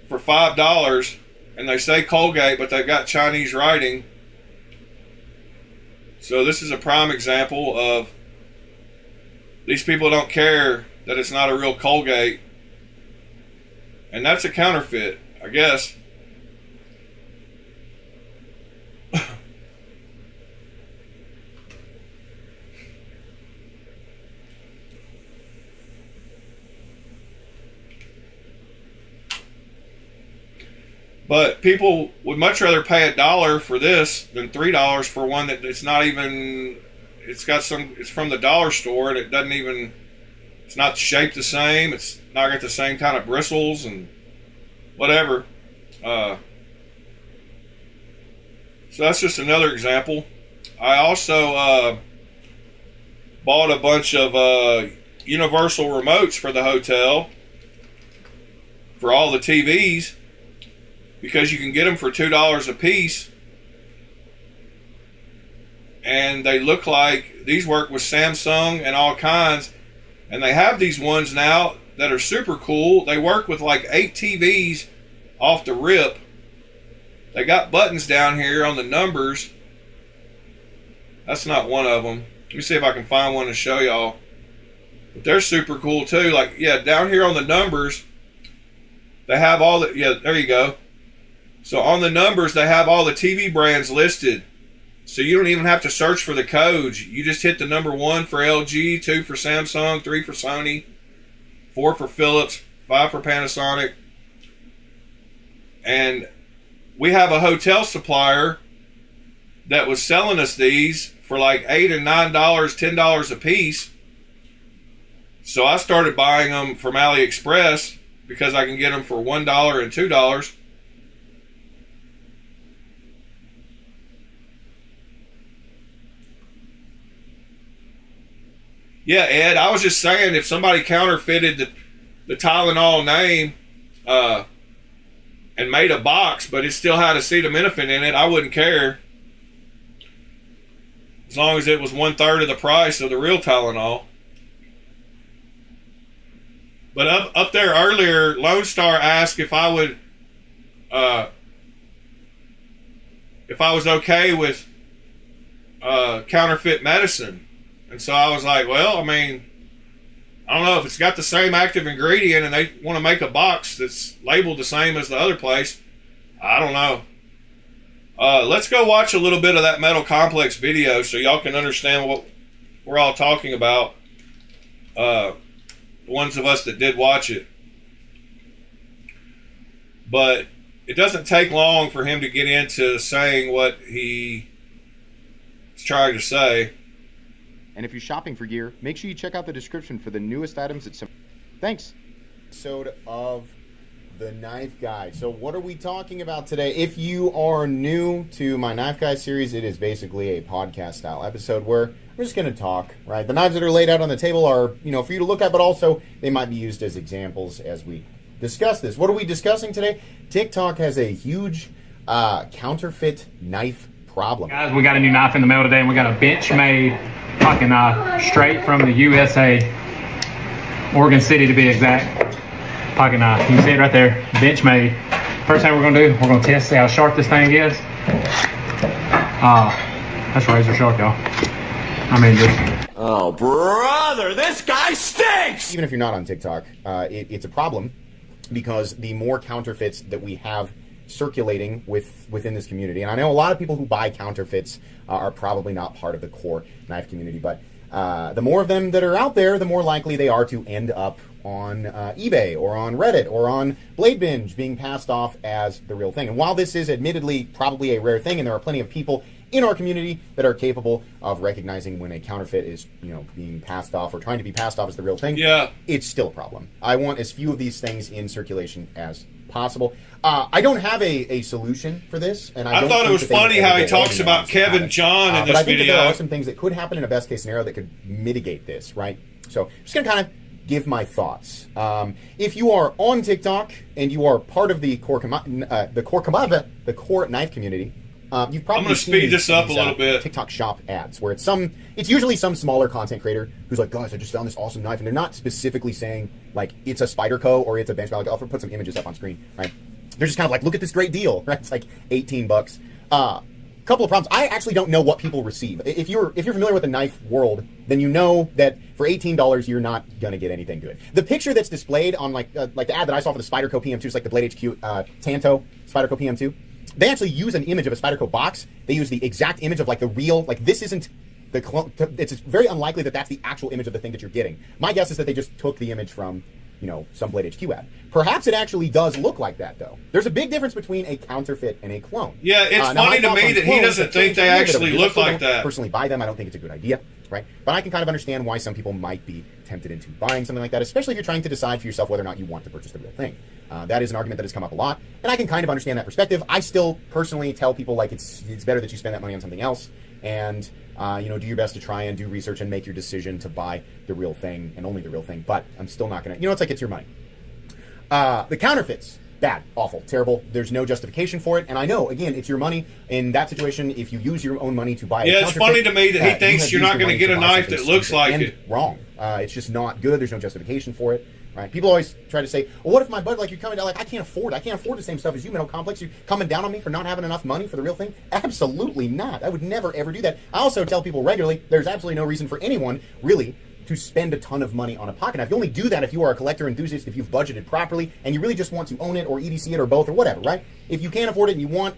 for $5, and they say Colgate, but they've got Chinese writing. So this is a prime example of these people don't care that it's not a real Colgate, and that's a counterfeit, I guess. But people would much rather pay $1 for this than $3 for one that it's not even. It's from the dollar store, and it doesn't even. It's not shaped the same. It's not got the same kind of bristles and whatever. So that's just another example. I also bought a bunch of universal remotes for the hotel for all the TVs, because you can get them for $2 a piece, and they look like these work with Samsung and all kinds. And they have these ones now that are super cool. They work with like 8 TVs off the rip. They got buttons down here on the numbers. That's not one of them. Let me see if I can find one to show y'all. But they're super cool too. Like, yeah, down here on the numbers, they have all the, yeah, there you go. So on the numbers, they have all the TV brands listed. So you don't even have to search for the codes. You just hit the number 1 for LG, 2 for Samsung, 3 for Sony, 4 for Philips, 5 for Panasonic. And we have a hotel supplier that was selling us these for like $8 and $9, $10 a piece. So I started buying them from AliExpress because I can get them for $1 and $2. Yeah, Ed, I was just saying, if somebody counterfeited the Tylenol name and made a box, but it still had acetaminophen in it, I wouldn't care. As long as it was 1/3 of the price of the real Tylenol. But up there earlier, Lone Star asked if I would, if I was okay with counterfeit medicine. And so I was like, well, I mean, I don't know, if it's got the same active ingredient and they want to make a box that's labeled the same as the other place, I don't know. Let's go watch a little bit of that Metal Complex video so y'all can understand what we're all talking about. The ones of us that did watch it. But it doesn't take long for him to get into saying what he's trying to say. And if you're shopping for gear, make sure you check out the description for the newest items at Thanks. Episode of the Knife Guy. So what are we talking about today? If you are new to my Knife Guy series, it is basically a podcast style episode where we're just going to talk, right? The knives that are laid out on the table are, for you to look at, but also they might be used as examples as we discuss this. What are we discussing today? TikTok has a huge counterfeit knife problem. Guys, we got a new knife in the mail today, and we got a bench-made pocket knife straight from the USA, Oregon City to be exact. Pocket knife. You can see it right there, bench-made. First thing we're going to do, we're going to test, see how sharp this thing is. That's razor sharp, y'all. I mean, just... Oh, brother, this guy stinks! Even if you're not on TikTok, it's a problem because the more counterfeits that we have circulating within this community, and I know a lot of people who buy counterfeits are probably not part of the core knife community, but the more of them that are out there, the more likely they are to end up on eBay or on Reddit or on Blade Binge being passed off as the real thing. And while this is admittedly probably a rare thing, and there are plenty of people in our community that are capable of recognizing when a counterfeit is, being passed off or trying to be passed off as the real thing. Yeah. It's still a problem. I want as few of these things in circulation as possible. I don't have a solution for this, and I thought it was funny how he talks about Kevin John in this but I think video. that there are some things that could happen in a best case scenario that could mitigate this, right? So, just going to kind of give my thoughts. If you are on TikTok and you are part of the core knife community, you've probably I'm going to speed this up a little bit. TikTok shop ads where it's usually some smaller content creator who's like, guys, I just found this awesome knife, and they're not specifically saying like it's a Spyderco or it's a benchmark. Like, I'll put some images up on screen, right? They're just kind of like, look at this great deal, right? It's like $18. Couple of problems. I actually don't know what people receive. If you're familiar with the knife world, then you know that for $18 you're not gonna get anything good. The picture that's displayed on like the ad that I saw for the Spyderco PM2 is like the Blade HQ Tanto Spyderco PM2. They actually use an image of a Spyderco box. They use the exact image of like the real, like this isn't the clone. It's very unlikely that that's the actual image of the thing that you're getting. My guess is that they just took the image from some Blade HQ ad. Perhaps it actually does look like that, though. There's a big difference between a counterfeit and a clone. Yeah, it's funny to me that he doesn't think they actually look like that. Personally buy them. I don't think it's a good idea, right? But I can kind of understand why some people might be tempted into buying something like that, especially if you're trying to decide for yourself whether or not you want to purchase the real thing. That is an argument that has come up a lot, and I can kind of understand that perspective. I still personally tell people like it's better that you spend that money on something else, and do your best to try and do research and make your decision to buy the real thing and only the real thing. But I'm still not gonna. It's like it's your money. The counterfeits, bad, awful, terrible. There's no justification for it, and I know again it's your money. In that situation, if you use your own money to buy, it's funny to me that he thinks you're not going to get a knife that looks like it. Wrong. It's just not good. There's no justification for it. Right? People always try to say, well, what if my buddy, like you're coming down, like I can't afford the same stuff as you, mental complex. You're coming down on me for not having enough money for the real thing? Absolutely not. I would never, ever do that. I also tell people regularly, there's absolutely no reason for anyone, really, to spend a ton of money on a pocket knife. You only do that if you are a collector enthusiast, if you've budgeted properly, and you really just want to own it or EDC it or both or whatever, right? If you can't afford it and you want...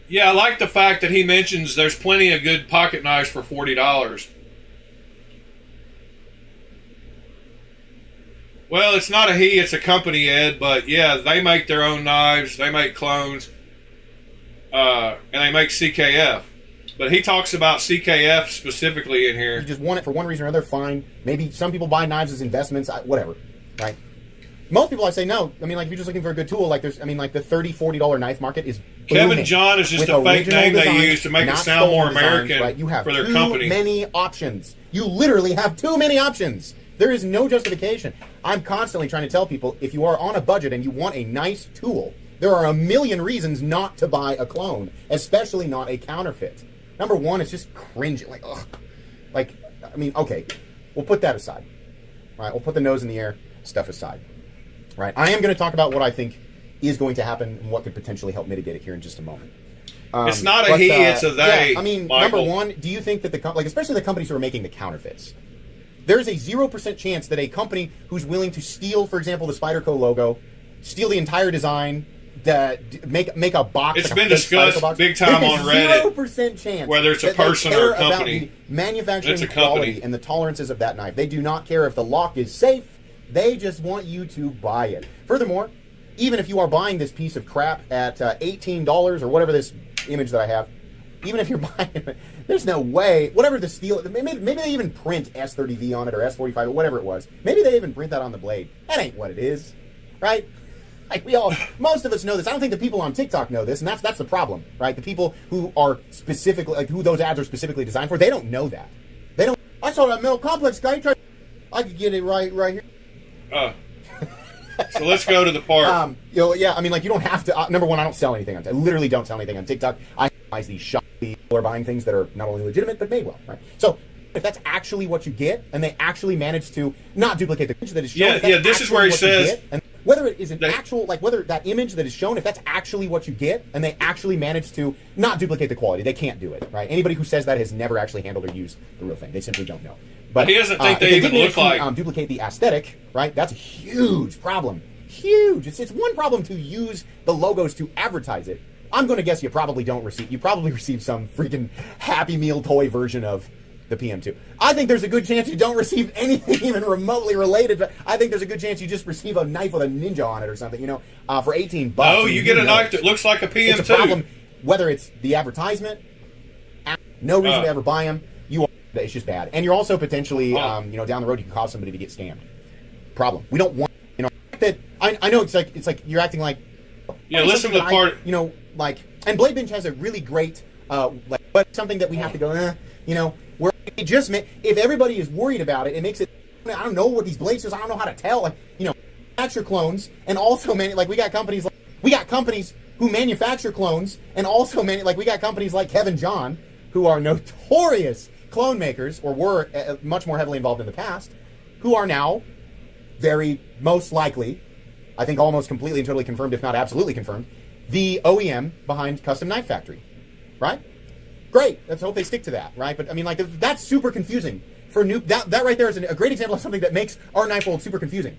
Yeah, I like the fact that he mentions there's plenty of good pocket knives for $40. Well, it's not a he, it's a company, Ed, but yeah, they make their own knives, they make clones, and they make CKF. But he talks about CKF specifically in here. You just want it for one reason or another, fine. Maybe some people buy knives as investments, whatever, right? Most people I say no. I mean, like, if you're just looking for a good tool, like the $30, $40 knife market is booming. Kevin John is just a fake name they use to make it sound more American right? You have for their company. Too many options. You literally have too many options. There is no justification. I'm constantly trying to tell people, if you are on a budget and you want a nice tool, there are a million reasons not to buy a clone, especially not a counterfeit. Number one, it's just cringe. Like, ugh. Like, I mean, okay, we'll put that aside. All right, we'll put the nose in the air stuff aside. Right, I am going to talk about what I think is going to happen and what could potentially help mitigate it here in just a moment. It's not a he, it's a they. Yeah, I mean, Michael. Number one, do you think that especially the companies who are making the counterfeits, there's a 0% chance that a company who's willing to steal, for example, the Spyderco logo, steal the entire design, make a box. It's like been discussed big time on Reddit. 0% chance whether it's a person or a company. About the manufacturing it's a quality company. and the tolerances of that knife. They do not care if the lock is safe. They just want you to buy it. Furthermore, even if you are buying this piece of crap at $18 or whatever this image that I have, even if you're buying it, there's no way, whatever the steel, maybe they even print S30V on it or S45 or whatever it was. Maybe they even print that on the blade. That ain't what it is, right? Like most of us know this. I don't think the people on TikTok know this, and that's the problem, right? The people who are specifically, like who those ads are specifically designed for, they don't know that. They don't. I saw that metal complex guy. I could get it right here. So let's go to the part. Yeah, I mean, like, you don't have to. Number one, I don't sell anything on. I literally don't sell anything on TikTok. I advise these shops people are buying things that are not only legitimate but made well, right? So if that's actually what you get, and they actually manage to not duplicate the image that is shown, this is where he says, and whether it is an actual, like whether that image that is shown, if that's actually what you get, and they actually manage to not duplicate the quality, they can't do it, right? Anybody who says that has never actually handled or used the real thing. They simply don't know. But he doesn't think they even look like duplicate the aesthetic, right? That's a huge problem. Huge. It's one problem to use the logos to advertise it. I'm going to guess you probably receive some freaking Happy Meal toy version of the PM2. I think there's a good chance you don't receive anything even remotely related, but I think there's a good chance you just receive a knife with a ninja on it or something, for $18. No, you get a knife that looks like a PM2. It's a problem, whether it's the advertisement, No reason to ever buy them. It's just bad. And you're also potentially, down the road, you can cause somebody to get scammed. Problem. We don't want, that. I know it's like you're acting like. Yeah, listen to the part. And Blade Bench has a really great, but something that we have to go, where it just, if everybody is worried about it, it makes it, I don't know what these blades is, I don't know how to tell, manufacture clones, and also, we got companies who manufacture clones, and also, we got companies like Kevin John, who are notorious clone makers, or were much more heavily involved in the past, who are now very most likely, I think almost completely and totally confirmed, if not absolutely confirmed, the OEM behind Custom Knife Factory, right? Great. Let's hope they stick to that, right? But that's super confusing for new. That right there is a great example of something that makes our knife world super confusing.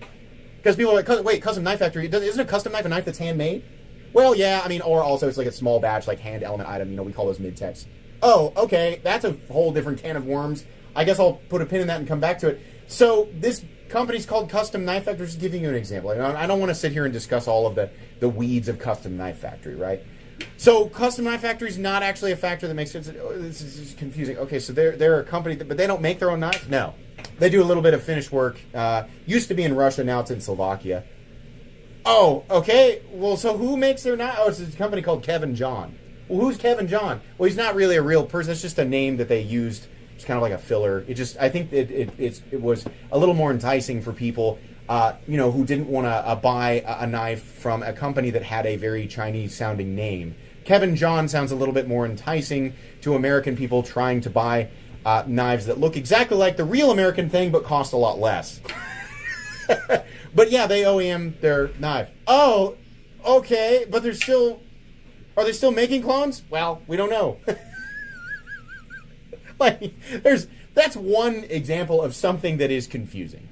Because people are like, wait, Custom Knife Factory, isn't a custom knife a knife that's handmade? Well, yeah, or also it's like a small batch, like hand element item. We call those mid-techs. Oh, okay, that's a whole different can of worms. I guess I'll put a pin in that and come back to it. So this company's called Custom Knife Factory. Just giving you an example. I don't want to sit here and discuss all of the weeds of Custom Knife Factory, right? So Custom Knife Factory is not actually a factory that makes sense. This is confusing. Okay, so they're a company, but they don't make their own knives? No. They do a little bit of finished work. Used to be in Russia, now it's in Slovakia. Oh, okay. Well, so who makes their knife? Oh, it's a company called Kevin John. Well, who's Kevin John? Well, he's not really a real person. It's just a name that they used. It's kind of like a filler. I think it was a little more enticing for people, who didn't want to buy a knife from a company that had a very Chinese-sounding name. Kevin John sounds a little bit more enticing to American people trying to buy knives that look exactly like the real American thing, but cost a lot less. But yeah, they OEM their knife. Oh, okay, but are they still making clones? Well, we don't know. That's one example of something that is confusing,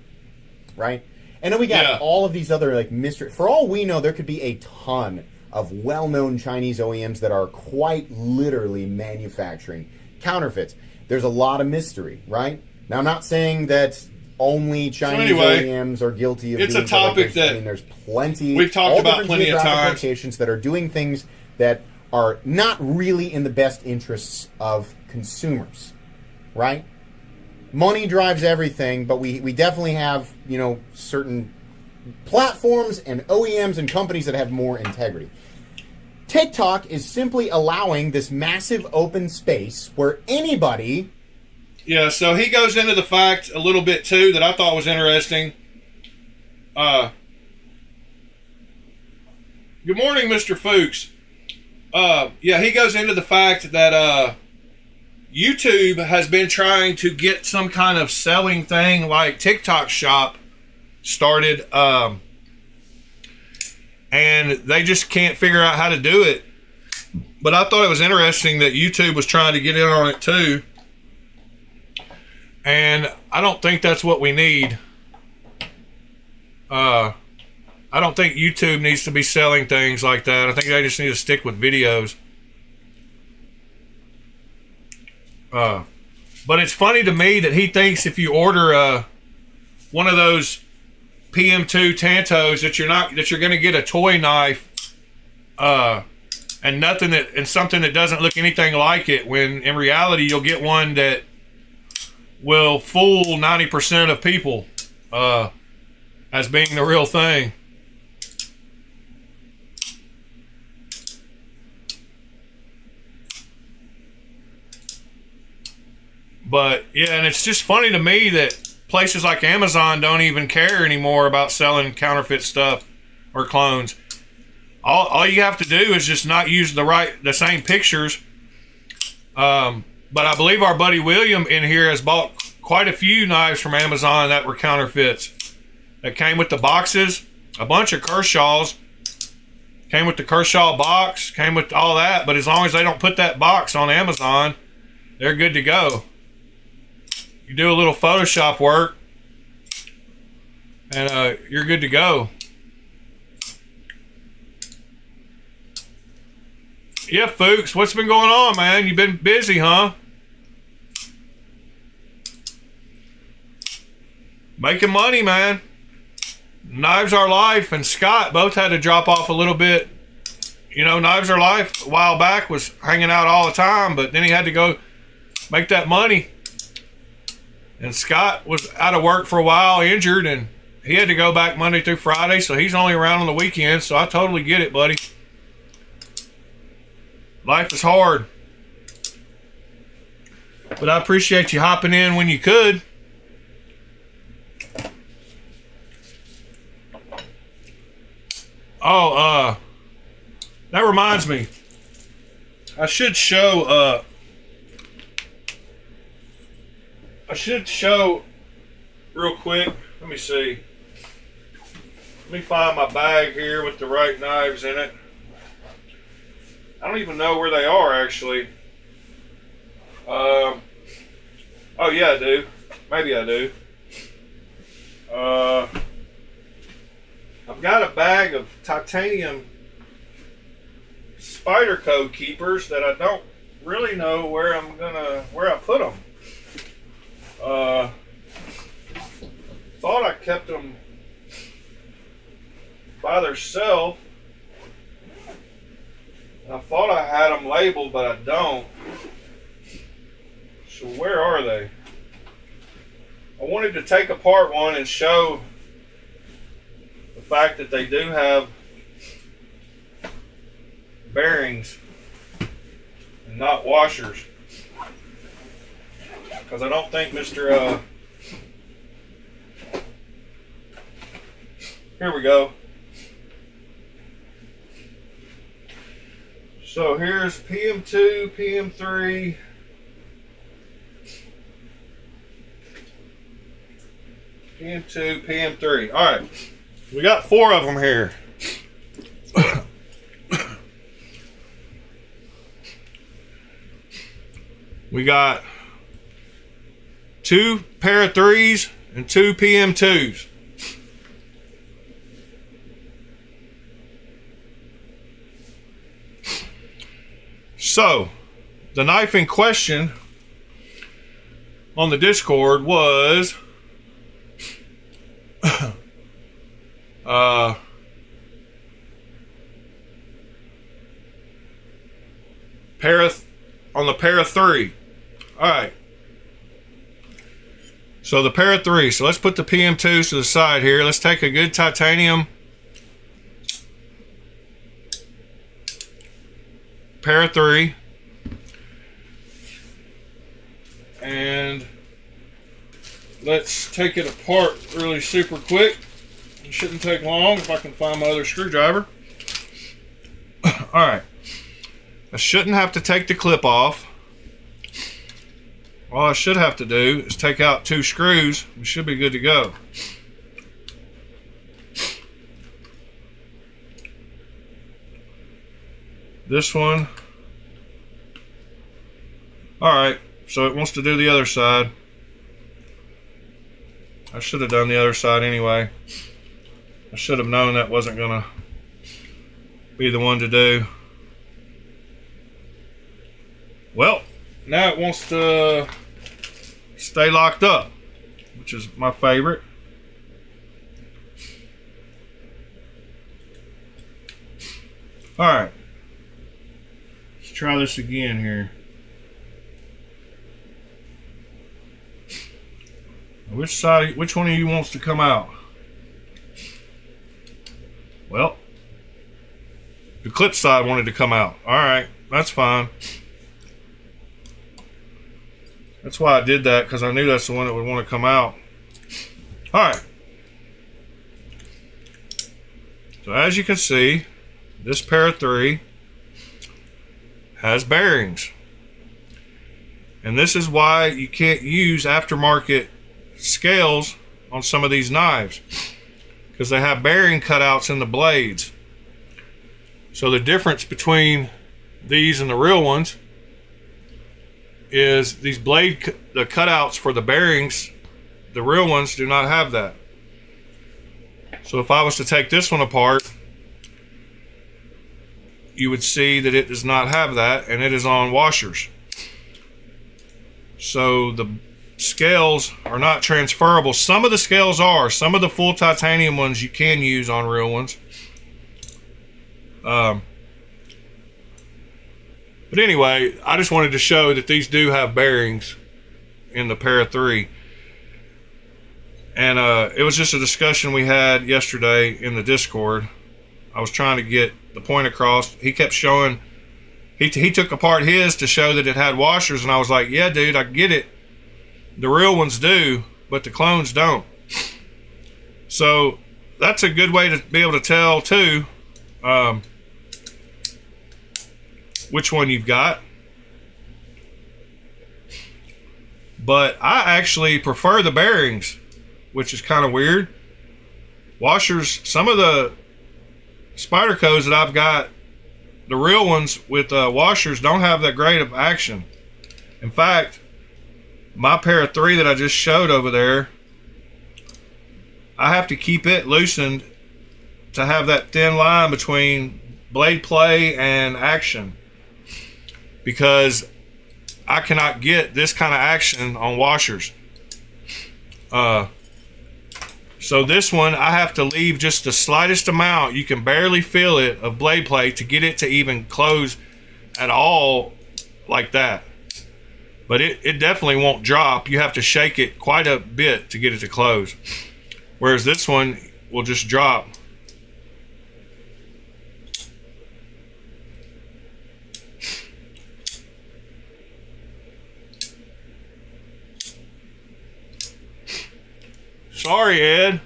right? And then we got all of these other mystery. For all we know, there could be a ton of well-known Chinese OEMs that are quite literally manufacturing counterfeits. There's a lot of mystery, right? Now, I'm not saying that only Chinese OEMs are guilty of. It's a topic that there's plenty. We've talked about plenty of times. Locations that are doing things that are not really in the best interests of consumers, right? Money drives everything, but we definitely have certain platforms and OEMs and companies that have more integrity. TikTok is simply allowing this massive open space where anybody. Yeah, so he goes into the fact a little bit too that I thought was interesting. Good morning, Mr. Fuchs. He goes into the fact that YouTube has been trying to get some kind of selling thing like TikTok shop started, and they just can't figure out how to do it. But I thought it was interesting that YouTube was trying to get in on it too. And I don't think that's what we need. I don't think YouTube needs to be selling things like that. I think they just need to stick with videos. But it's funny to me that he thinks if you order one of those PM2 Tantos that you're going to get a toy knife and something that doesn't look anything like it, when in reality you'll get one that will fool 90% of people as being the real thing. But yeah, and it's just funny to me that places like Amazon don't even care anymore about selling counterfeit stuff or clones. All you have to do is just not use the same pictures. But I believe our buddy William in here has bought quite a few knives from Amazon that were counterfeits. That came with the boxes, a bunch of Kershaws. Came with the Kershaw box, came with all that. But as long as they don't put that box on Amazon, they're good to go. You do a little Photoshop work, and you're good to go. Yeah, Fuchs, what's been going on, man? You've been busy, huh? Making money, man. Knives Are Life and Scott both had to drop off a little bit. Knives Are Life a while back was hanging out all the time, but then he had to go make that money. And Scott was out of work for a while, injured, and he had to go back Monday through Friday, so he's only around on the weekends, so I totally get it, buddy. Life is hard. But I appreciate you hopping in when you could. Oh, that reminds me. I should show real quick. Let me see. Let me find my bag here with the right knives in it. I don't even know where they are, actually. Oh yeah, I do. Maybe I do. I've got a bag of titanium spider code keepers that I don't really know where I put them. Thought I kept them by themselves. I thought I had them labeled, but I don't. So where are they? I wanted to take apart one and show the fact that they do have bearings and not washers. Because I don't think Mr. Here we go. So here's PM2, PM3. PM2, PM3. All right. We got 4 of them here. We got 2 pair of 3s and 2 PM2s. So, the knife in question on the Discord was on the pair of 3. All right. So the pair of 3. So let's put the PM2s to the side here. Let's take a good titanium pair of 3, and let's take it apart really super quick. It shouldn't take long if I can find my other screwdriver. Alright, I shouldn't have to take the clip off. All I should have to do is take out 2 screws. We should be good to go. This one. Alright, so it wants to do the other side. I should have done the other side anyway. I should have known that wasn't going to be the one to do. Well, now it wants to stay locked up, which is my favorite. Alright. Let's try this again here. Which one of you wants to come out? Well, the clip side wanted to come out. Alright, that's fine. That's why I did that, because I knew that's the one that would want to come out. Alright. So as you can see, this pair of 3 has bearings. And this is why you can't use aftermarket scales on some of these knives, because they have bearing cutouts in the blades. So the difference between these and the real ones is these the cutouts for the bearings, the real ones do not have that. So if I was to take this one apart, you would see that it does not have that, and it is on washers. So the scales are not transferable. Some of the scales are. Some of the full titanium ones you can use on real ones. But anyway, I just wanted to show that these do have bearings in the Para 3. And it was just a discussion we had yesterday in the Discord. I was trying to get the point across. He kept showing, he took apart his to show that it had washers, and I was like, yeah, dude, I get it. The real ones do, but the clones don't. So that's a good way to be able to tell, too, which one you've got. But I actually prefer the bearings, which is kind of weird. Washers, some of the Spydercos that I've got, the real ones with washers, don't have that great of action. In fact, my Para 3 that I just showed over there, I have to keep it loosened to have that thin line between blade play and action, because I cannot get this kind of action on washers. So this one, I have to leave just the slightest amount, you can barely feel it, of blade play to get it to even close at all like that. But it definitely won't drop. You have to shake it quite a bit to get it to close. Whereas this one will just drop. Sorry, Ed.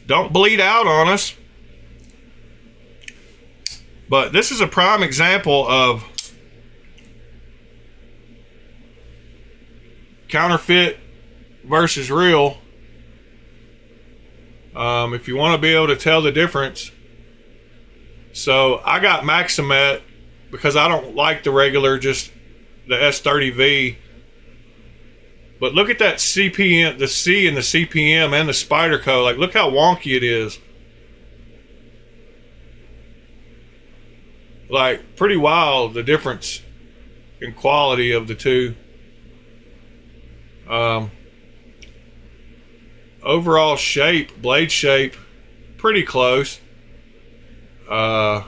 Don't bleed out on us. But this is a prime example of counterfeit versus real. If you want to be able to tell the difference. So I got Maximet because I don't like the regular, just the S30V. But look at that CPM, the C and the CPM and the Spyderco. Like, look how wonky it is. Like, pretty wild, the difference in quality of the two. Overall shape, blade shape, pretty close. The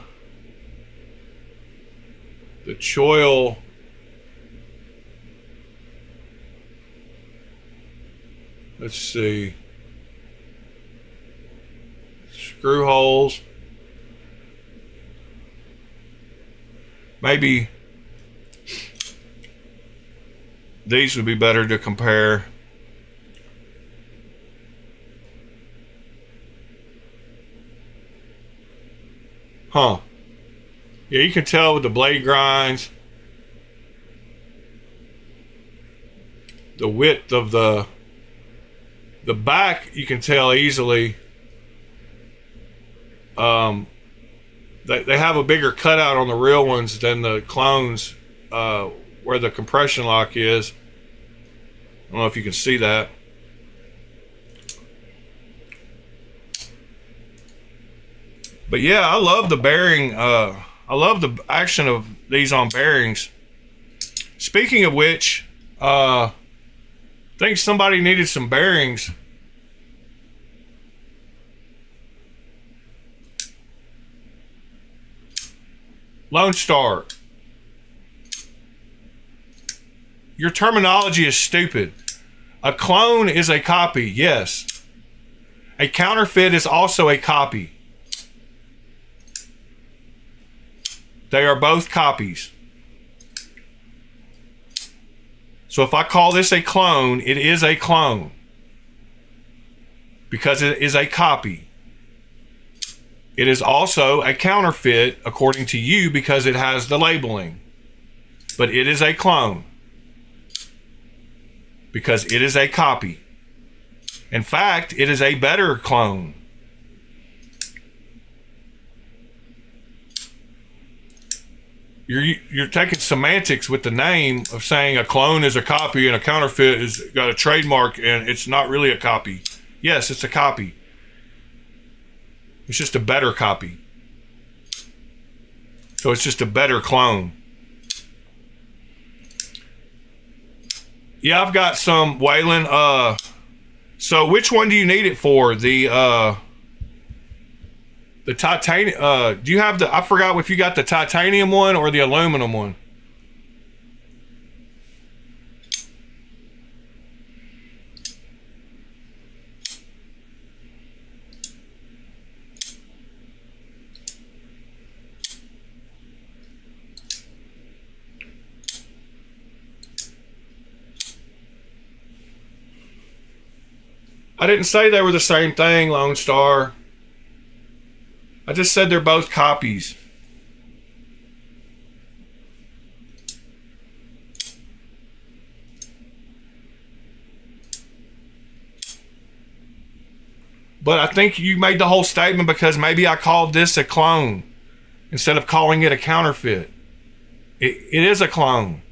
choil, let's see, screw holes, maybe these would be better to compare. Huh. Yeah, you can tell with the blade grinds, the width of the back, you can tell easily. They have a bigger cutout on the real ones than the clones, where the compression lock is. I don't know if you can see that. But yeah, I love the bearing. I love the action of these on bearings. Speaking of which, I think somebody needed some bearings. Lone Star, your terminology is stupid. A clone is a copy, yes. A counterfeit is also a copy. They are both copies. So if I call this a clone, it is a clone, because it is a copy. It is also a counterfeit according to you because it has the labeling. But it is a clone because it is a copy. In fact, it is a better clone. You're taking semantics with the name of saying a clone is a copy and a counterfeit is got a trademark and it's not really a copy. Yes, it's a copy. It's just a better copy. So it's just a better clone. Yeah, I've got some Whalen So which one do you need it for? The titanium, do you have I forgot if you got the titanium one or the aluminum one. I didn't say they were the same thing, Lone Star. I just said they're both copies. But I think you made the whole statement because maybe I called this a clone instead of calling it a counterfeit. It is a clone.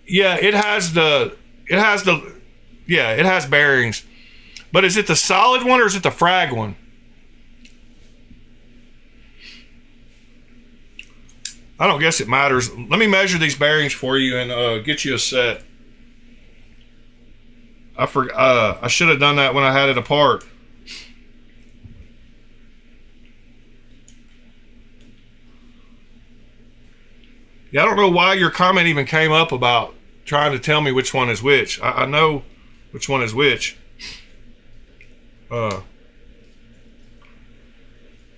Yeah, it has bearings. But is it the solid one or is it the frag one? I don't guess it matters. Let me measure these bearings for you and get you a set. I should have done that when I had it apart. Yeah, I don't know why your comment even came up about trying to tell me which one is which. I know which one is which. But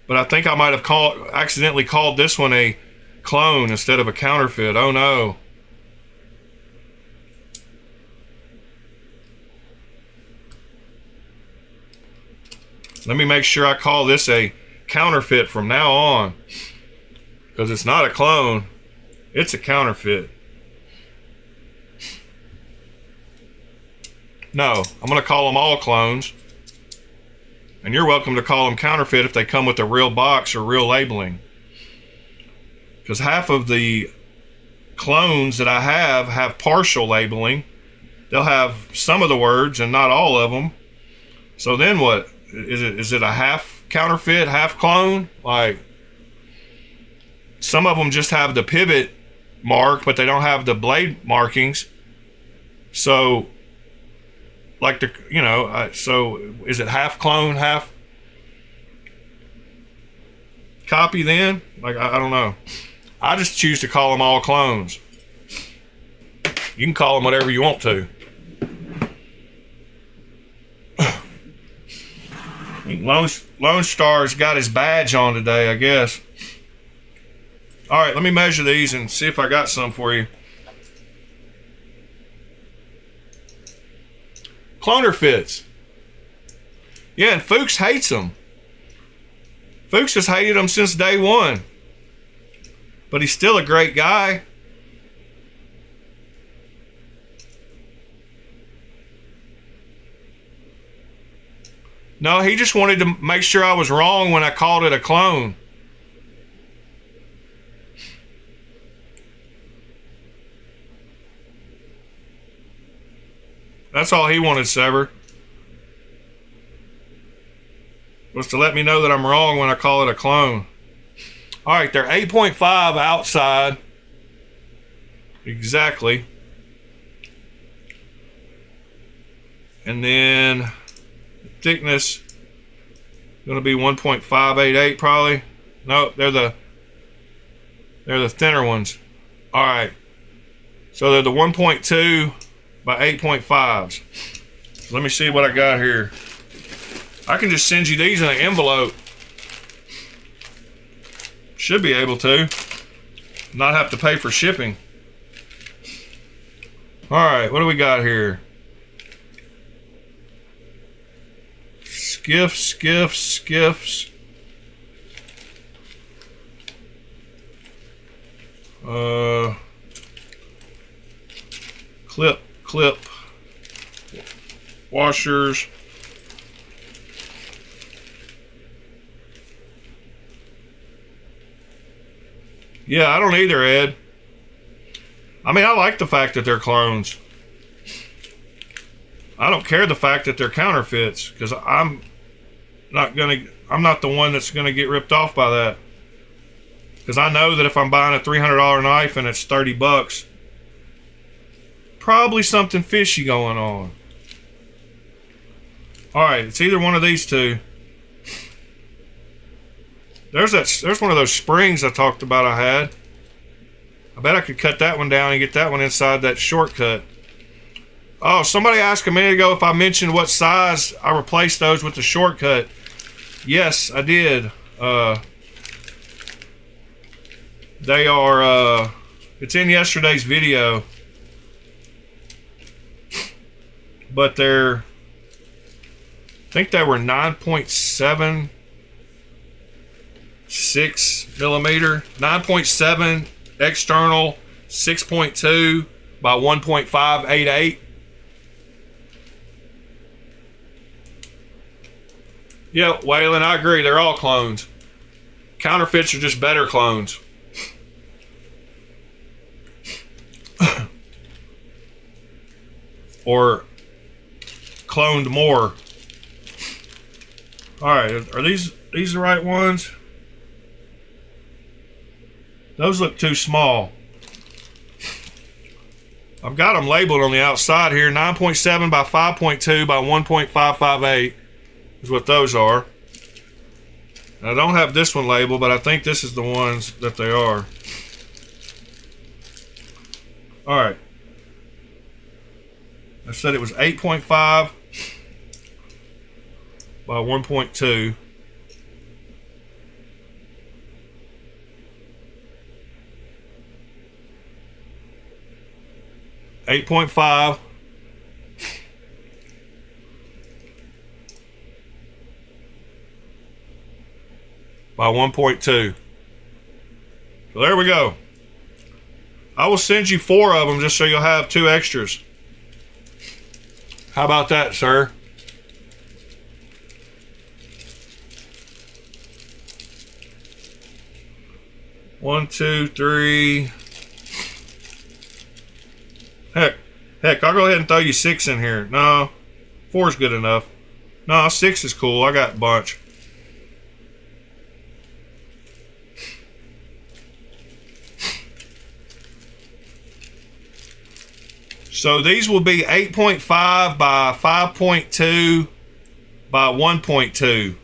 I think I might have accidentally called this one a clone instead of a counterfeit. Oh no. Let me make sure I call this a counterfeit from now on, because it's not a clone. It's a counterfeit. No, I'm going to call them all clones. And you're welcome to call them counterfeit if they come with a real box or real labeling. Because half of the clones that I have partial labeling. They'll have some of the words and not all of them. So then what? Is it a half counterfeit, half clone? Like, some of them just have the pivot mark, but they don't have the blade markings. So, like so is it half clone, half copy then? Like, I don't know. I just choose to call them all clones. You can call them whatever you want to. Lone Star's got his badge on today, I guess. All right, let me measure these and see if I got some for you. Cloner fits. Yeah, and Fuchs hates them. Fuchs has hated them since day one. But he's still a great guy. No, he just wanted to make sure I was wrong when I called it a clone. That's all he wanted, Sever. Was to let me know that I'm wrong when I call it a clone. Alright, they're 8.5 outside. Exactly. And then thickness going to be 1.588 probably. No, they're the thinner ones. All right, so they're the 1.2 by 8.5s. Let me see what I got here. I can just send you these in an envelope. Should be able to not have to pay for shipping. All right, what do we got here? Skiffs. Clip. Washers. Yeah, I don't either, Ed. I mean, I like the fact that they're clones. I don't care the fact that they're counterfeits, because I'm not the one that's gonna get ripped off by that. Because I know that if I'm buying a $300 knife and it's 30 bucks, probably something fishy going on. Alright, it's either one of these two. There's one of those springs I talked about I had. I bet I could cut that one down and get that one inside that shortcut. Oh, somebody asked a minute ago if I mentioned what size I replaced those with the shortcut. Yes, I did. They are, it's in yesterday's video. But I think they were 9.76 millimeter. 9.7 external, 6.2 by 1.588. Yep, Waylon, I agree. They're all clones. Counterfeits are just better clones. Or cloned more. Alright, are these the right ones? Those look too small. I've got them labeled on the outside here. 9.7 by 5.2 by 1.558 is what those are. I don't have this one labeled, but I think this is the ones that they are. Alright. I said it was 8.5 by 1.2. Eight 8.5 by 1.2. So there we go. I will send you 4 of them just so you'll have 2 extras. How about that, sir? One, two, three. Heck, I'll go ahead and throw you 6 in here. No, 4 is good enough. No, 6 is cool. I got a bunch. So these will be 8.5 by 5.2 by 1.2.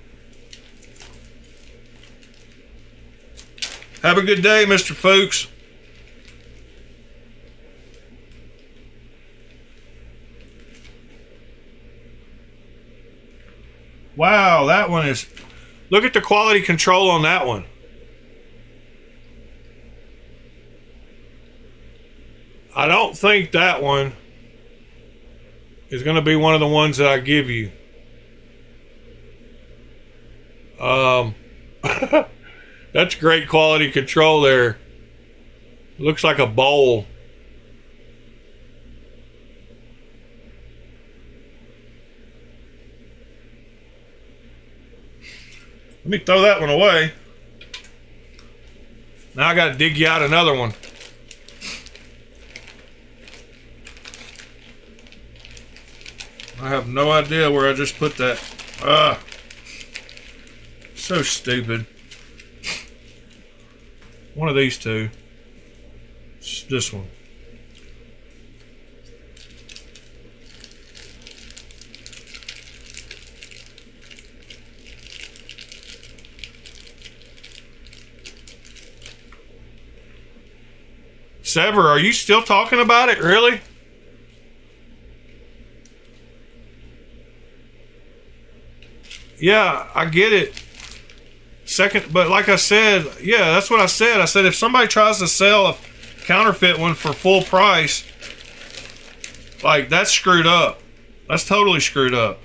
Have a good day, Mr. Fuchs. Wow, that one is... Look at the quality control on that one. I don't think that one is going to be one of the ones that I give you. That's great quality control there. Looks like a bowl. Let me throw that one away. Now I got to dig you out another one. I have no idea where I just put that. So stupid. One of these two. It's this one. Sever, are you still talking about it? Really? Yeah, I get it. Second, but like I said, yeah, that's what I said. I said if somebody tries to sell a counterfeit one for full price, like, that's screwed up. That's totally screwed up.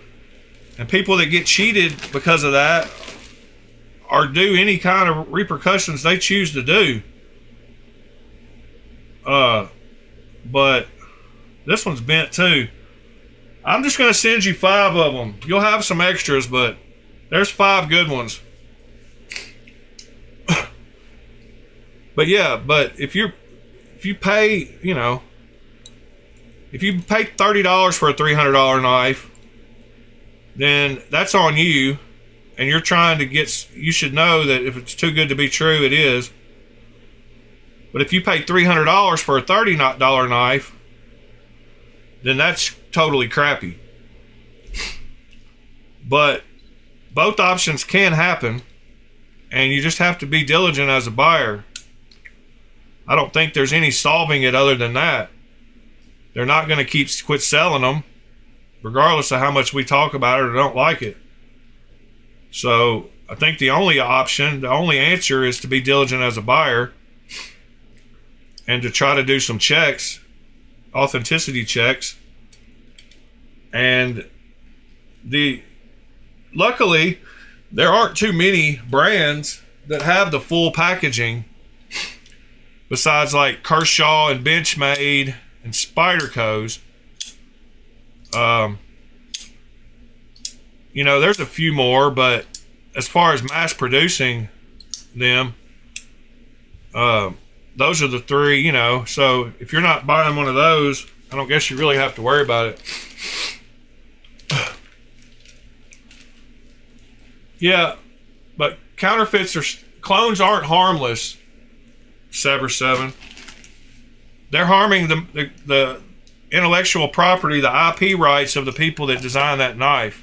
And people that get cheated because of that are due any kind of repercussions they choose to do. But this one's bent too. I'm just going to send you 5 of them. You'll have some extras, but there's 5 good ones. But yeah, but if you pay, you know, if you pay $30 for a $300 knife, then that's on you. and you're trying to get, you should know that if it's too good to be true, it is. But if you pay $300 for a $30 knife, then that's totally crappy. But both options can happen, and you just have to be diligent as a buyer. I don't think there's any solving it other than that. They're not going to quit selling them, regardless of how much we talk about it or don't like it. So I think the only option, the only answer is to be diligent as a buyer and to try to do some checks, authenticity checks. And luckily, there aren't too many brands that have the full packaging besides like Kershaw and Benchmade and Spyderco's. You know, there's a few more, but as far as mass producing them, those are the three, you know. So if you're not buying one of those, I don't guess you really have to worry about it. Yeah, but clones aren't harmless, Sever 7. They're harming the intellectual property, the IP rights of the people that designed that knife.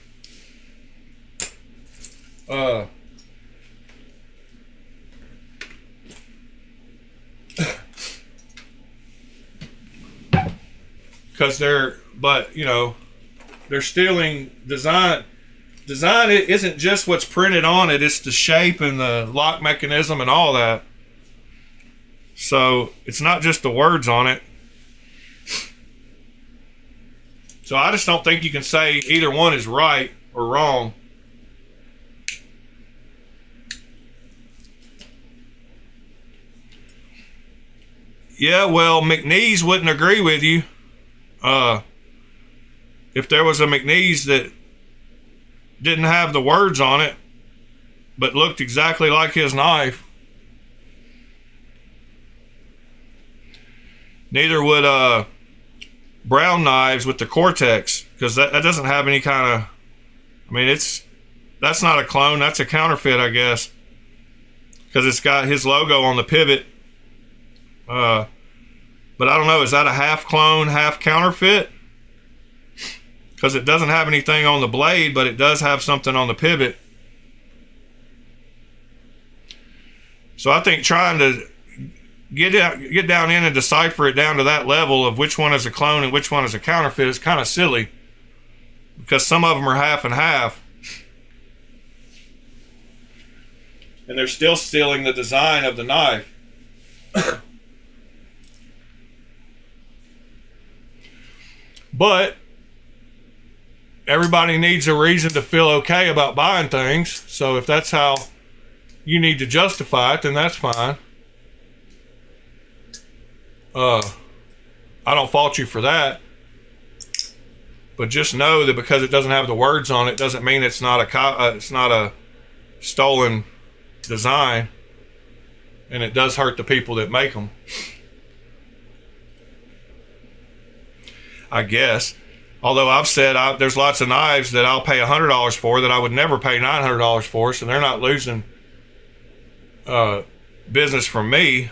Because they're stealing design. Design it isn't just what's printed on it, it's the shape and the lock mechanism and all that. So it's not just the words on it. So I just don't think you can say either one is right or wrong. Yeah, well, McNeese wouldn't agree with you. If there was a McNeese that didn't have the words on it, but looked exactly like his knife, neither would Brown Knives with the Cortex, because that doesn't have any kind of, I mean, that's not a clone, that's a counterfeit, I guess, because it's got his logo on the pivot. But I don't know, is that a half clone, half counterfeit? Because it doesn't have anything on the blade, but it does have something on the pivot. So I think trying to get down in and decipher it down to that level of which one is a clone and which one is a counterfeit is kind of silly, because some of them are half and half, and they're still stealing the design of the knife. But everybody needs a reason to feel okay about buying things. So if that's how you need to justify it, then that's fine. I don't fault you for that. But just know that because it doesn't have the words on it doesn't mean it's not a stolen design, and it does hurt the people that make them, I guess. Although I've said there's lots of knives that I'll pay $100 for that I would never pay $900 for, so they're not losing business from me.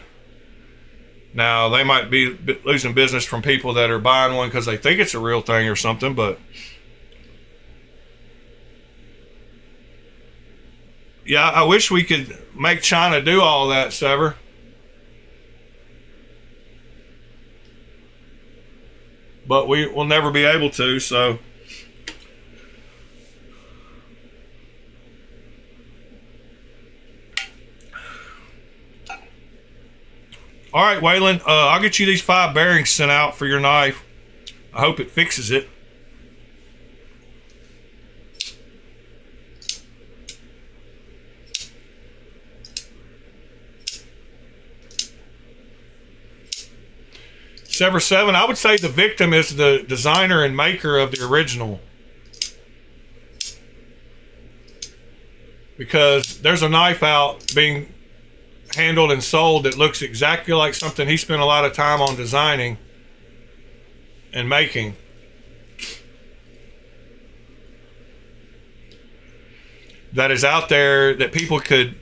Now, they might be losing business from people that are buying one because they think it's a real thing or something, but yeah, I wish we could make China do all that, Sever. But we will never be able to, so. All right, Waylon, I'll get you these 5 bearings sent out for your knife. I hope it fixes it. Sever 7, I would say the victim is the designer and maker of the original. Because there's a knife out being handled and sold that looks exactly like something he spent a lot of time on designing and making. that is out there that people could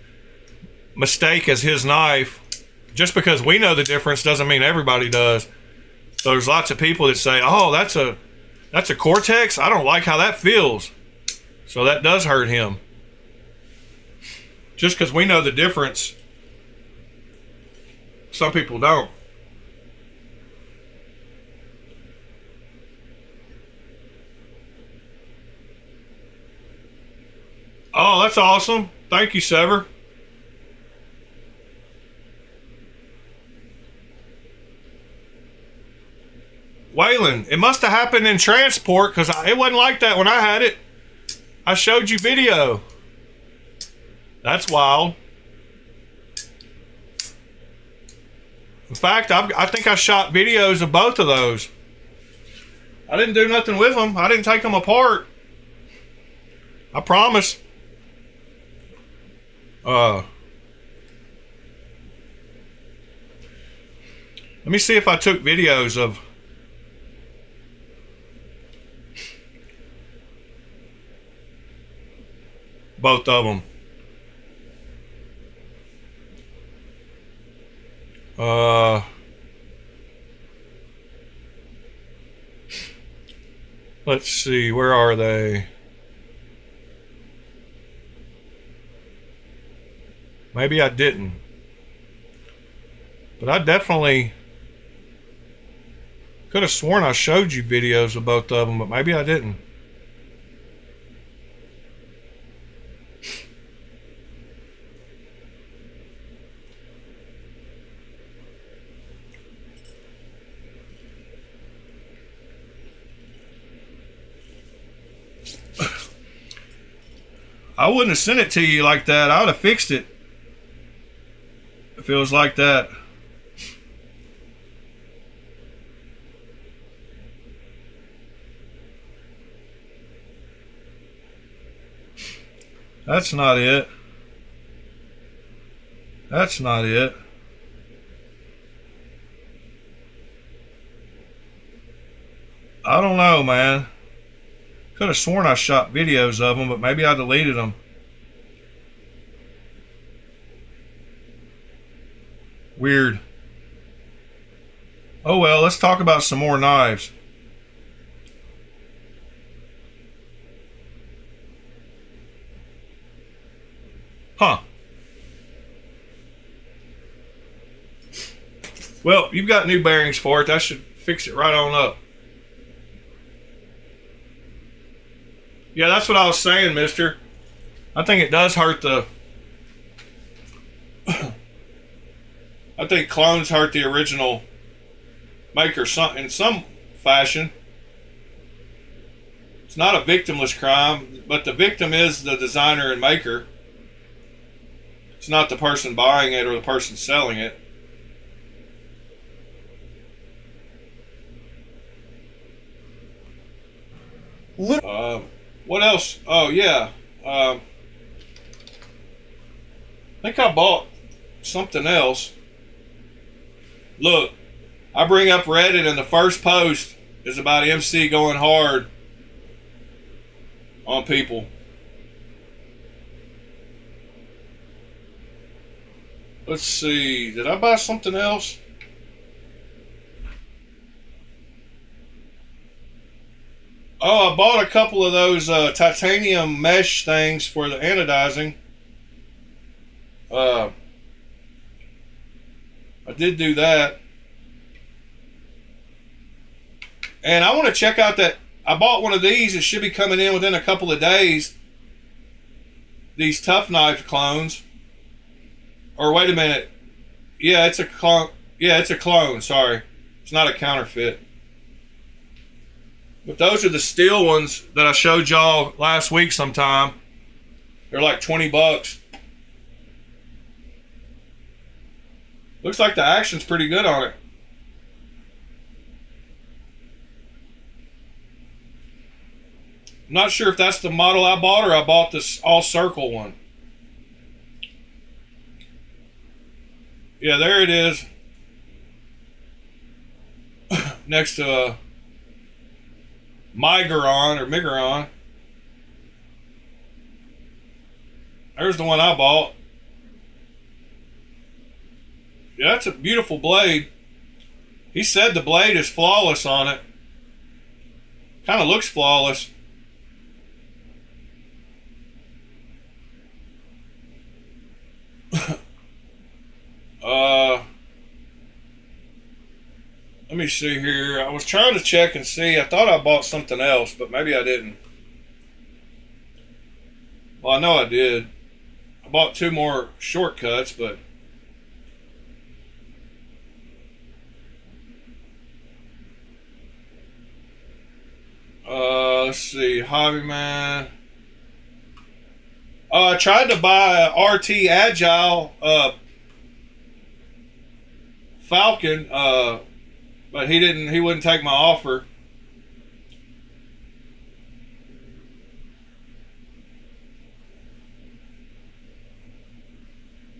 mistake as his knife. Just because we know the difference doesn't mean everybody does. So there's lots of people that say, oh, that's a Cortex. I don't like how that feels. So that does hurt him. Just because we know the difference, some people don't. Oh, that's awesome. Thank you, Sever. Waylon, it must have happened in transport because it wasn't like that when I had it. I showed you video. That's wild. In fact, I think I shot videos of both of those. I didn't do nothing with them. I didn't take them apart. I promise. Let me see if I took videos of both of them. Let's see, where are they? Maybe I didn't. But I definitely could have sworn I showed you videos of both of them, but maybe I didn't. I wouldn't have sent it to you like that. I would have fixed it if it was like that. That's not it. That's not it. I don't know, man. Could have sworn I shot videos of them, but maybe I deleted them. Weird. Oh well, let's talk about some more knives. Huh. Well, you've got new bearings for it. That should fix it right on up. Yeah, that's what I was saying, mister. I think it does hurt the... I think clones hurt the original maker in some fashion. It's not a victimless crime, but the victim is the designer and maker. It's not the person buying it or the person selling it. What else? Oh, yeah. I think I bought something else. Look, I bring up Reddit and the first post is about MC going hard on people. Let's see. Did I buy something else? Oh, I bought a couple of those titanium mesh things for the anodizing. I did do that. And I want to check out that. I bought one of these. It should be coming in within a couple of days. These Tough Knife clones. Or wait a minute. Yeah, it's a clone. Yeah, it's a clone. Sorry. It's not a counterfeit. But those are the steel ones that I showed y'all last week sometime. They're like $20. Looks like the action's pretty good on it. I'm not sure if that's the model I bought or I bought this all circle one. Yeah, there it is. Next to Migaron or Migaron. There's the one I bought. Yeah, that's a beautiful blade. He said the blade is flawless on it. Kind of looks flawless. Let me see here. I was trying to check and see. I thought I bought something else, but maybe I didn't. Well, I know I did. I bought 2 more shortcuts, but let's see, Hobbyman. I tried to buy a RT Agile Falcon, but he wouldn't take my offer.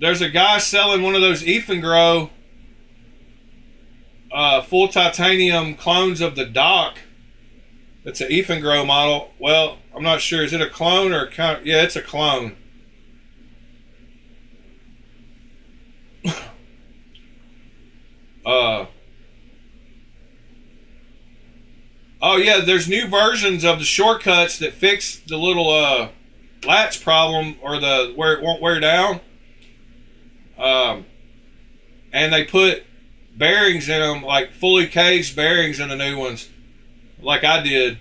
There's a guy selling one of those Efengrow full titanium clones of the Dock. It's an Efengrow model. Well, I'm not sure. Is it a clone or yeah, it's a clone. Oh yeah, there's new versions of the shortcuts that fix the little latch problem, or the where it won't wear down. And they put bearings in them, like fully caged bearings in the new ones, like I did.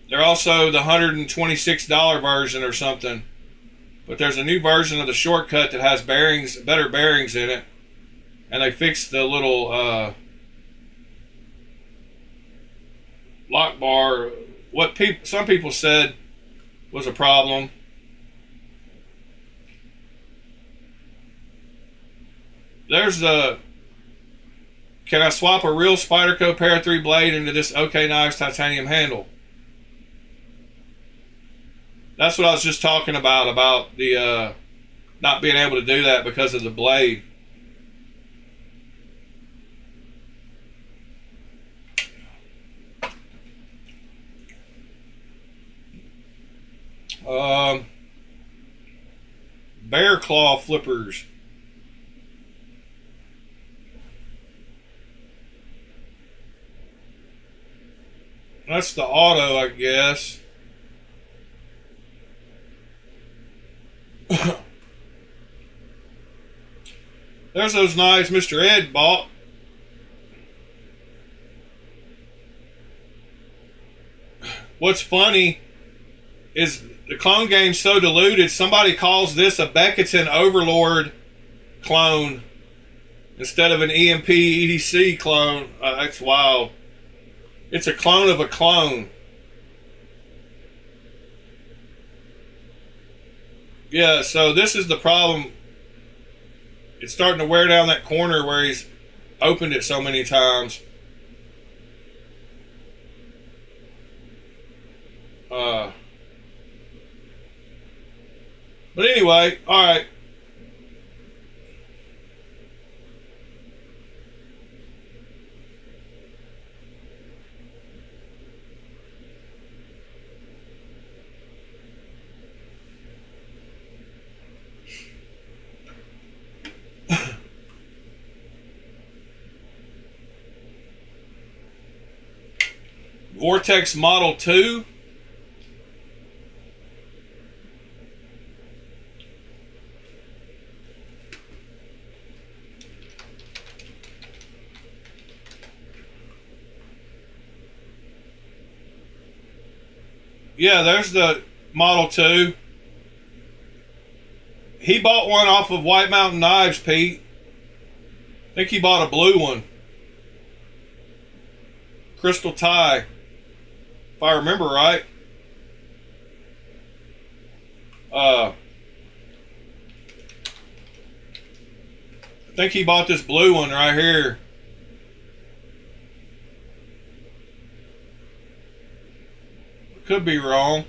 They're also the $126 version or something. But there's a new version of the shortcut that has bearings, better bearings in it. And they fixed the little lock bar. What some people said was a problem. There's the, can I swap a real Spyderco Para 3 blade into this OK Knives titanium handle? That's what I was just talking about the not being able to do that because of the blade. Bear claw flippers. That's the auto, I guess. There's those knives Mr. Ed bought. What's funny is the clone game's so diluted, somebody calls this a Becketon Overlord clone instead of an EMP EDC clone. That's wild. It's a clone of a clone. Yeah, so this is the problem. It's starting to wear down that corner where he's opened it so many times. But anyway, all right. Vortex Model 2. Yeah, there's the Model 2. He bought one off of White Mountain Knives, Pete. I think he bought a blue one. Crystal tie, if I remember right. I think he bought this blue one right here. Could be wrong.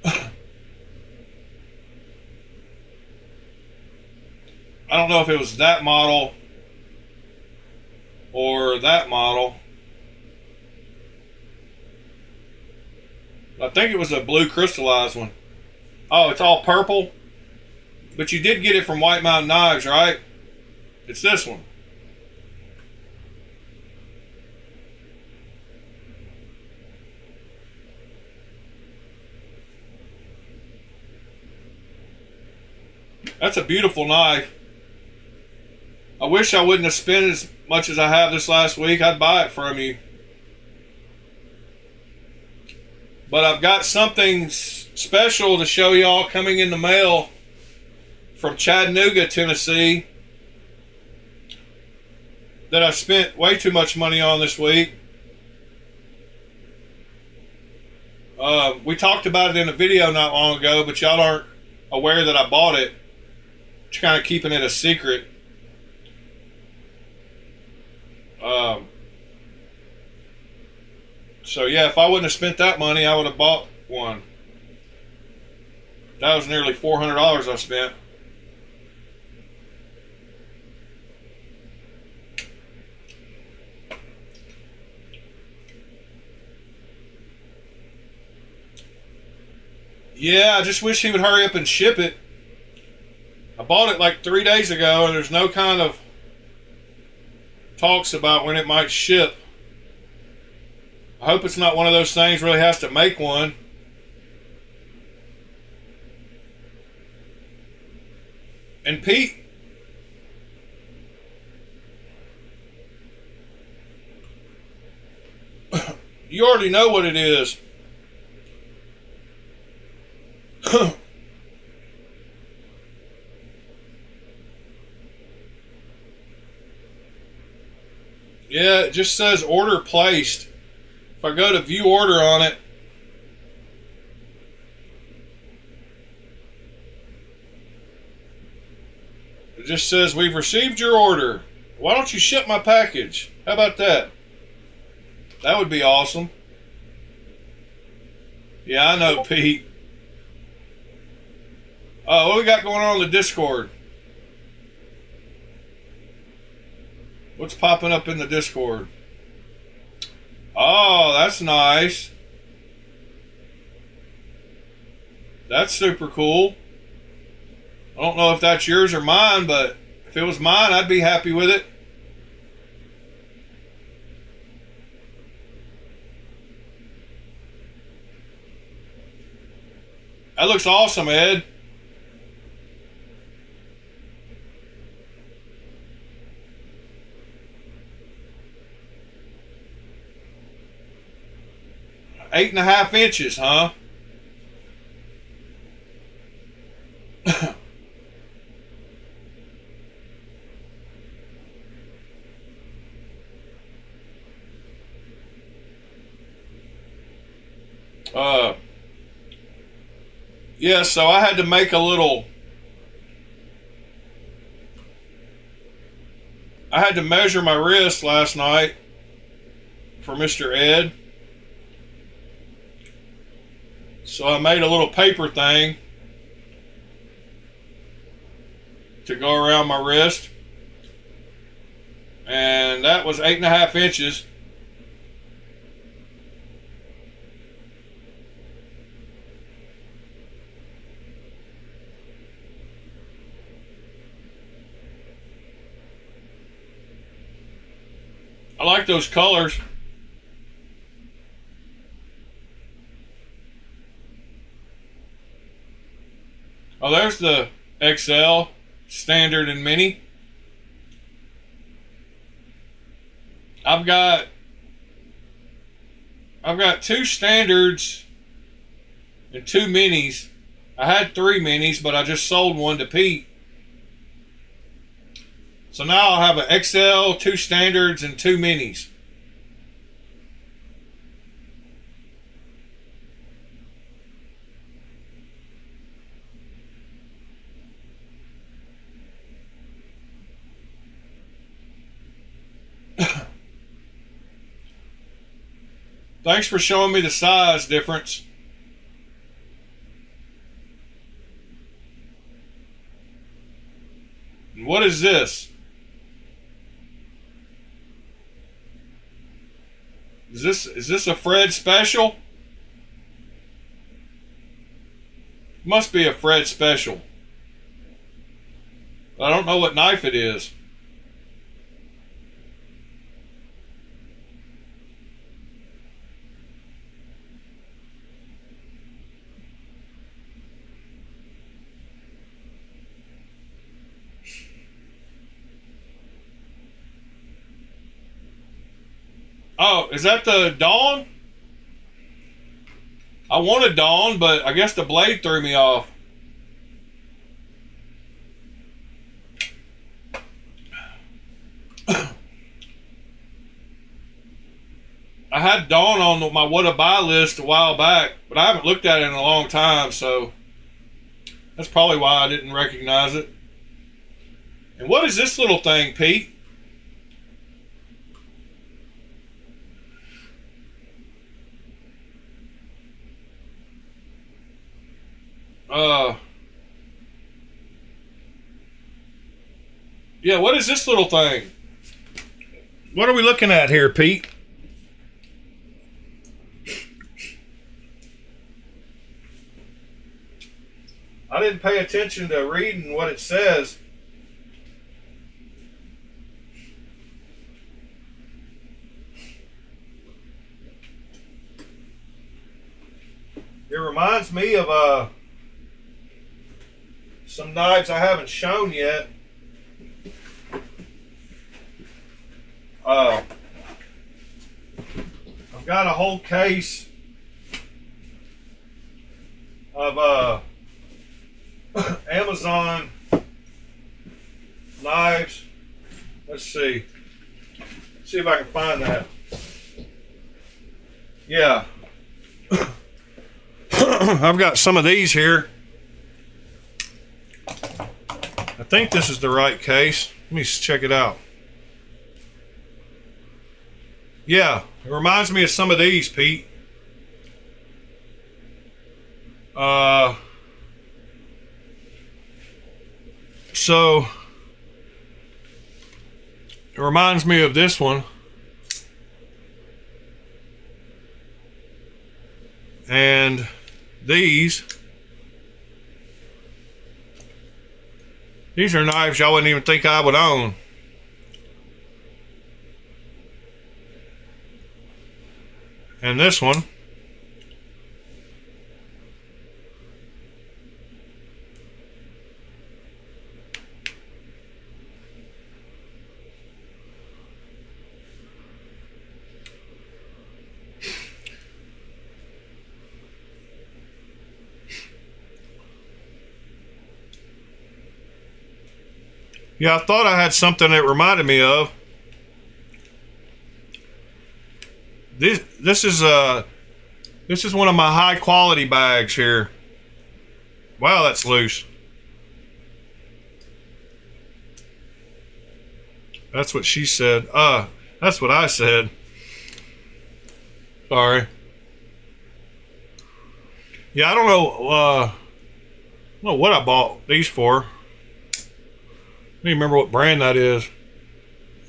I don't know if it was that model or that model. I think it was a blue crystallized one. Oh, it's all purple? But you did get it from White Mountain Knives, right? It's this one. That's a beautiful knife. I wish I wouldn't have spent as much as I have this last week. I'd buy it from you. But I've got something special to show y'all coming in the mail from Chattanooga, Tennessee, that I spent way too much money on this week. We talked about it in a video not long ago, but y'all aren't aware that I bought it. Just kind of keeping it a secret. So yeah, if I wouldn't have spent that money, I would have bought one. That was nearly $400 I spent. Yeah, I just wish he would hurry up and ship it. I bought it like 3 days ago, and there's no kind of talks about when it might ship. I hope it's not one of those things where he has to make one. And Pete, you already know what it is. Yeah, it just says order placed. If I go to view order on it, it just says we've received your order. Why don't you ship my package? How about that? That would be awesome. Yeah, I know, Pete. What we got going on the Discord? What's popping up in the Discord? Oh, that's nice. That's super cool. I don't know if that's yours or mine, but if it was mine, I'd be happy with it. That looks awesome, Ed. Eight and a half inches, huh? Yeah, so I had to make a little... I had to measure my wrist last night for Mr. Ed. So I made a little paper thing to go around my wrist. And that was 8.5 inches. I like those colors. Oh, there's the XL, standard, and mini. I've got 2 standards and 2 minis. I had 3 minis, but I just sold one to Pete. So now I'll have an XL, 2 standards, and 2 minis. Thanks for showing me the size difference. And what is this? Is this a Fred special? Must be a Fred special. I don't know what knife it is. Oh, is that the Dawn? I wanted Dawn, but I guess the blade threw me off. I had Dawn on my what to buy list a while back, but I haven't looked at it in a long time, so that's probably why I didn't recognize it. And what is this little thing, Pete? Yeah, what is this little thing? What are we looking at here, Pete? I didn't pay attention to reading what it says. It reminds me of some knives I haven't shown yet. I've got a whole case of Amazon knives. Let's see. See if I can find that. Yeah. I've got some of these here. I think this is the right case. Let me check it out. Yeah, it reminds me of some of these, Pete. So it reminds me of this one. And these are knives y'all wouldn't even think I would own. And this one. Yeah, I thought I had something that reminded me of. This is one of my high quality bags here. Wow, that's loose. That's what she said. That's what I said. Sorry. Yeah, I don't know what I bought these for. I don't even remember what brand that is.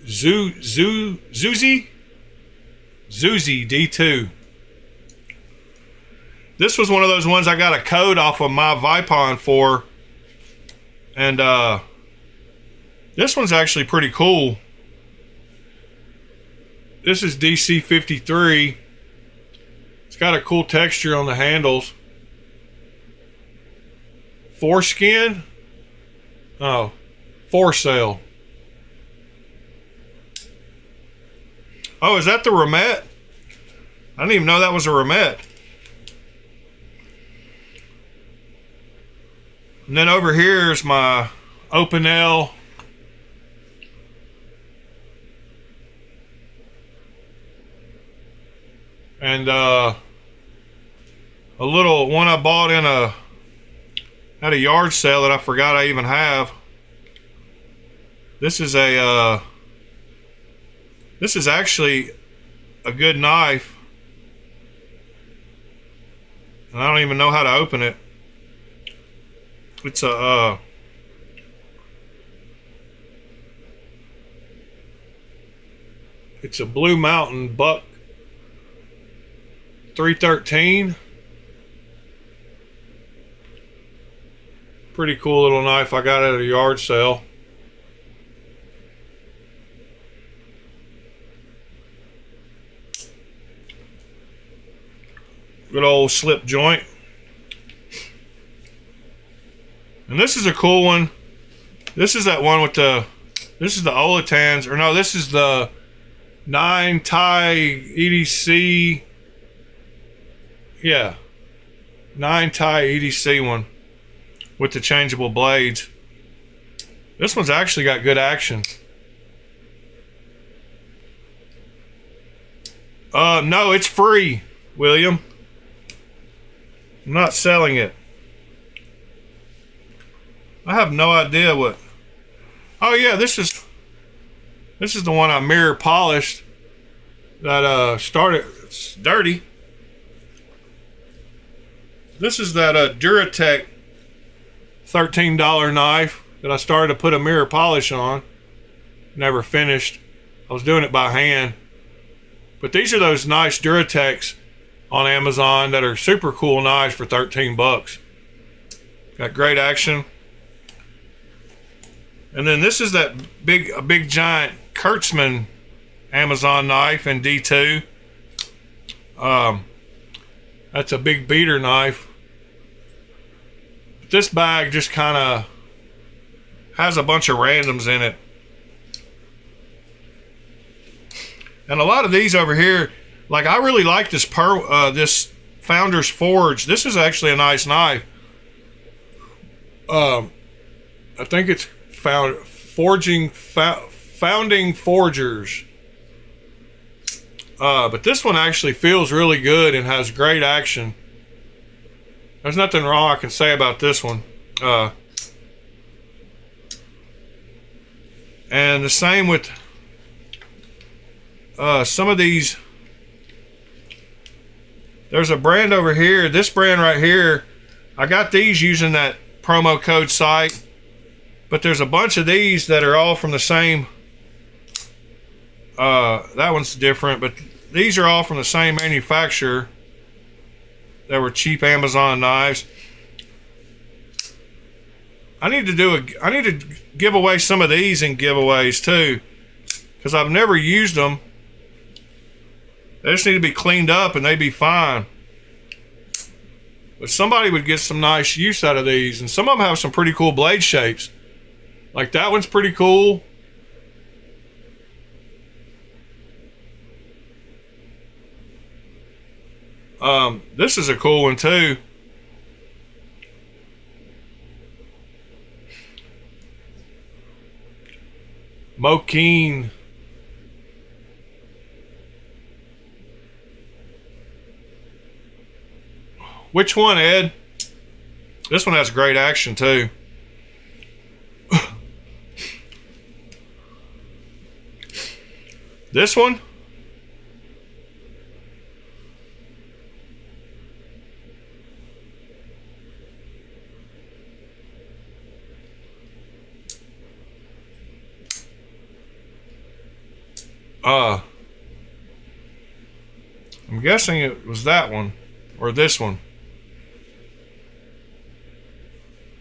Zuzi D2. This was one of those ones I got a code off of my Vipon for. And this one's actually pretty cool. This is DC 53. It's got a cool texture on the handles. Foreskin? Oh, for sale. Oh, is that the Ramette? I didn't even know that was a Ramette. And then over here is my Open L. And a little one I bought at a yard sale that I forgot I even have. This is actually a good knife. And I don't even know how to open it. It's a Blue Mountain Buck 313. Pretty cool little knife I got at a yard sale. Good old slip joint. And this is a cool one. This is that one with the, this is the Olatans, or no, this is the 9 tie EDC. Yeah. 9 tie EDC one with the changeable blades. This one's actually got good action. No, it's free, William. I'm not selling it. I have no idea what. Oh yeah, this is the one I mirror polished that started. It's dirty. This is that Duratec $13 knife that I started to put a mirror polish on. Never finished. I was doing it by hand. But these are those nice Duratecs on Amazon that are super cool knives for 13 bucks. Got great action. And then this is that big giant Kurtzman Amazon knife in D2. That's a big beater knife. This bag just kind of has a bunch of randoms in it. And a lot of these over here, like I really like this this Founder's Forge. This is actually a nice knife. I think it's Founding Forgers. But this one actually feels really good and has great action. There's nothing wrong I can say about this one. And the same with some of these. There's a brand over here. This brand right here, I got these using that promo code site. But there's a bunch of these that are all from the same. That one's different, but these are all from the same manufacturer. That were cheap Amazon knives. I need to give away some of these in giveaways too, because I've never used them. They just need to be cleaned up and they'd be fine. But somebody would get some nice use out of these, and some of them have some pretty cool blade shapes. Like that one's pretty cool. This is a cool one too. Mokeen. Which one, Ed? This one has great action too. This one? I'm guessing it was that one or this one.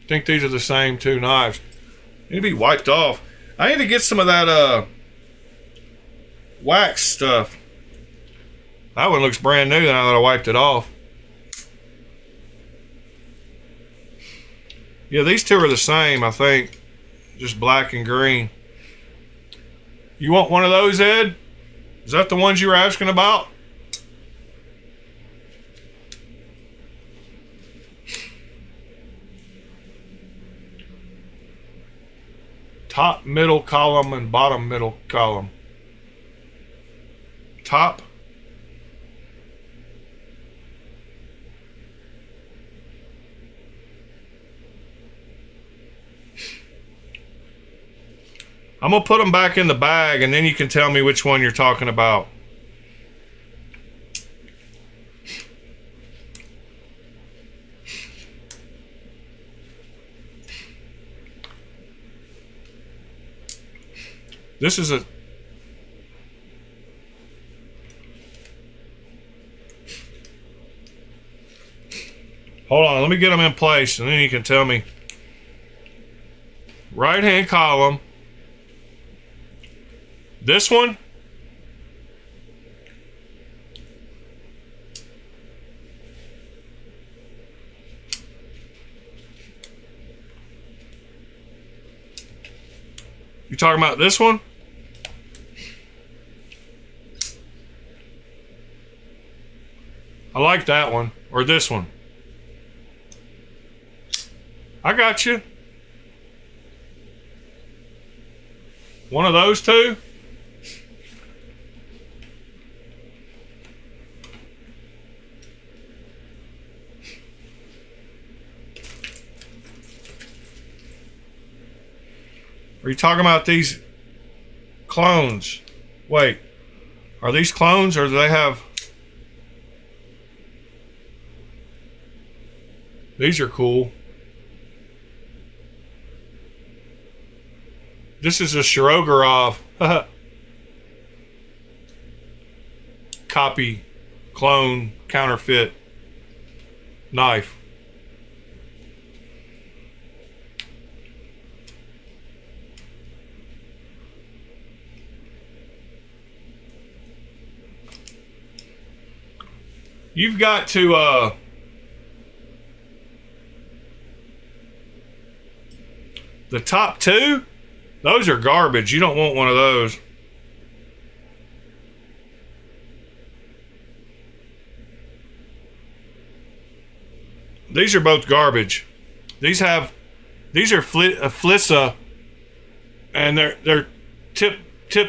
I think these are the same two knives. They need to be wiped off. I need to get some of that wax stuff. That one looks brand new now that I wiped it off. Yeah, these two are the same, I think. Just black and green. You want one of those, Ed? Is that the ones you were asking about? Top middle column and bottom middle column. Top. I'm gonna put them back in the bag and then you can tell me which one you're talking about. This is a hold on, let me get them in place and then you can tell me. right hand column. This one, you talking about this one? I like that one. Or this one. I got you. One of those two? Are you talking about these clones? Wait, are these clones or do they have... These are cool. This is a Shirogorov copy, clone, counterfeit knife. You've got to the top two, those are garbage. You don't want one of those. These are both garbage. These are Flissa, and they're tip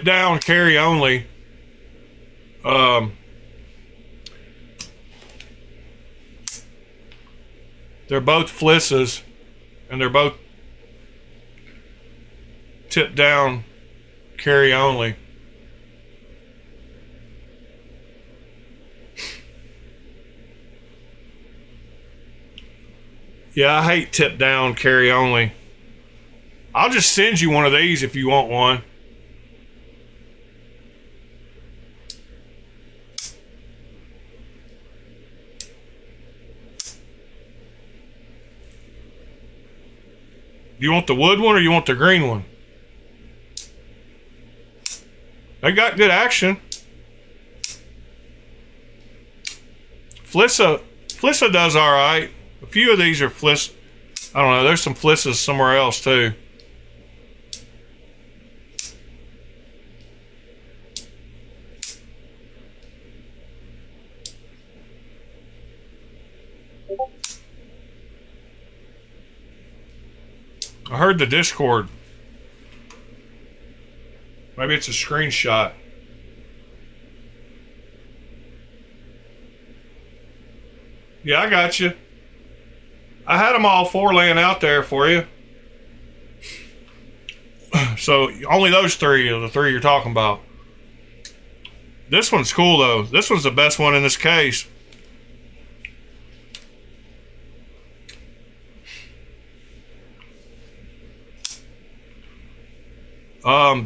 down, carry only. They're both Flissas, and they're both tip down, carry only. Yeah, I hate tip down, carry only. I'll just send you one of these if you want one. You want the wood one or you want the green one? They got good action. Flissa does all right. A few of these are Fliss. I don't know. There's some Flissas somewhere else too. I heard the Discord. Maybe it's a screenshot. Yeah, I got you. I had them all four laying out there for you. So only those three are the three you're talking about. This one's cool though. This one's the best one in this case.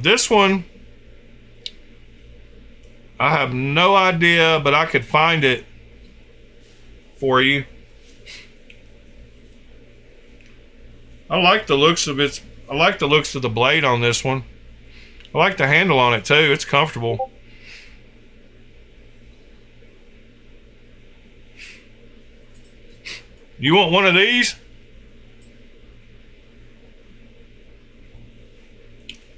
This one, I have no idea, but I could find it for you. I like the looks of it. I like the looks of the blade on this one. I like the handle on it too. It's comfortable. You want one of these?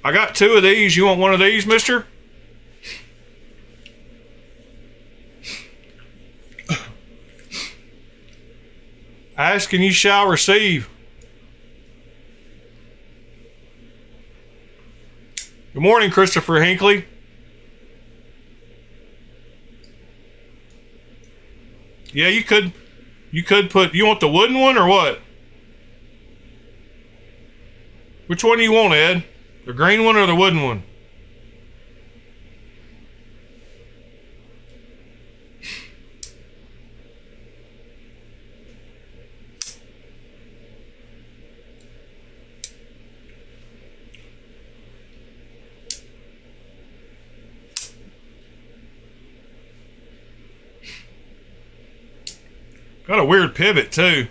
I got two of these. You want one of these, mister? Ask and you shall receive. Good morning, Christopher Hinckley. Yeah, you could put, you want the wooden one or what? Which one do you want, Ed? The green one or the wooden one? Got a weird pivot too.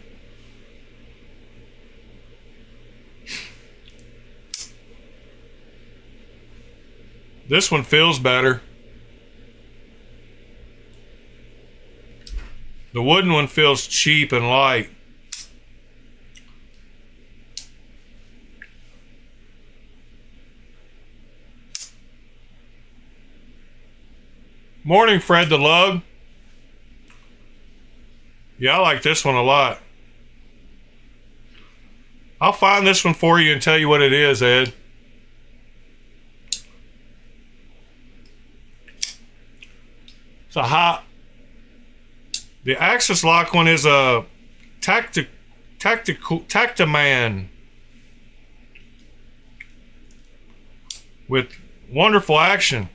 This one feels better. The wooden one feels cheap and light. Morning, Fred the Lug. Yeah, I like this one a lot. I'll find this one for you and tell you what it is, Ed. It's a hot. The Axis lock one is a Tactiman with wonderful action.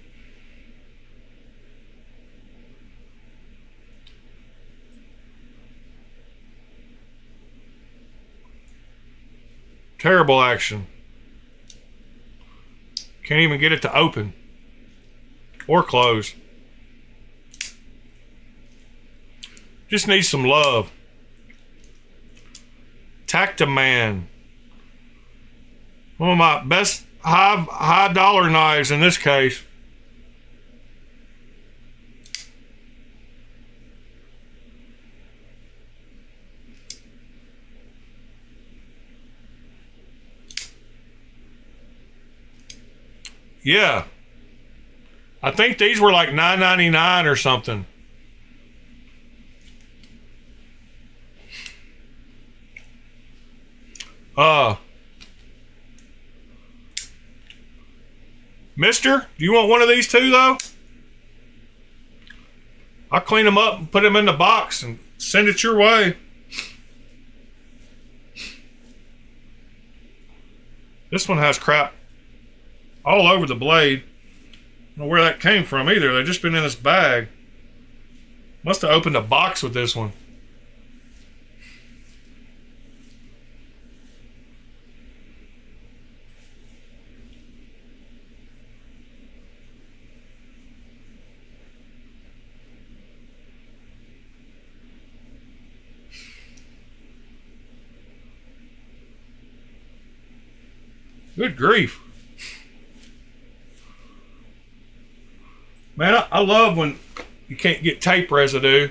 Terrible action. Can't even get it to open or close. Just needs some love. Tactiman. One of my best high dollar knives in this case. Yeah. I think these were like $9.99 or something. Mister, do you want one of these too, though? I'll clean them up and put them in the box and send it your way. This one has crap all over the blade. I don't know where that came from either. They've just been in this bag. Must have opened a box with this one. Good grief. Man, I love when you can't get tape residue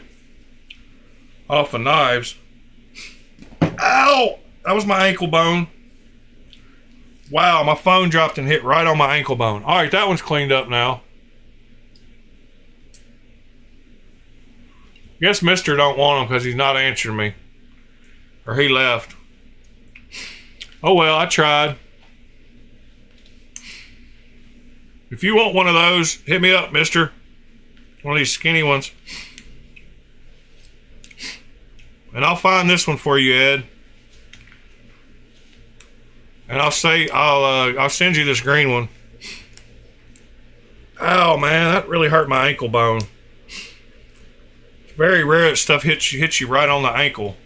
off of knives. Ow! That was my ankle bone. Wow, my phone dropped and hit right on my ankle bone. Alright, that one's cleaned up now. Guess Mister don't want him because he's not answering me. Or he left. Oh well, I tried. If you want one of those, hit me up, mister. One of these skinny ones. And I'll find this one for you, Ed. And I'll send you this green one. Oh man, that really hurt my ankle bone. It's very rare that stuff hits you right on the ankle.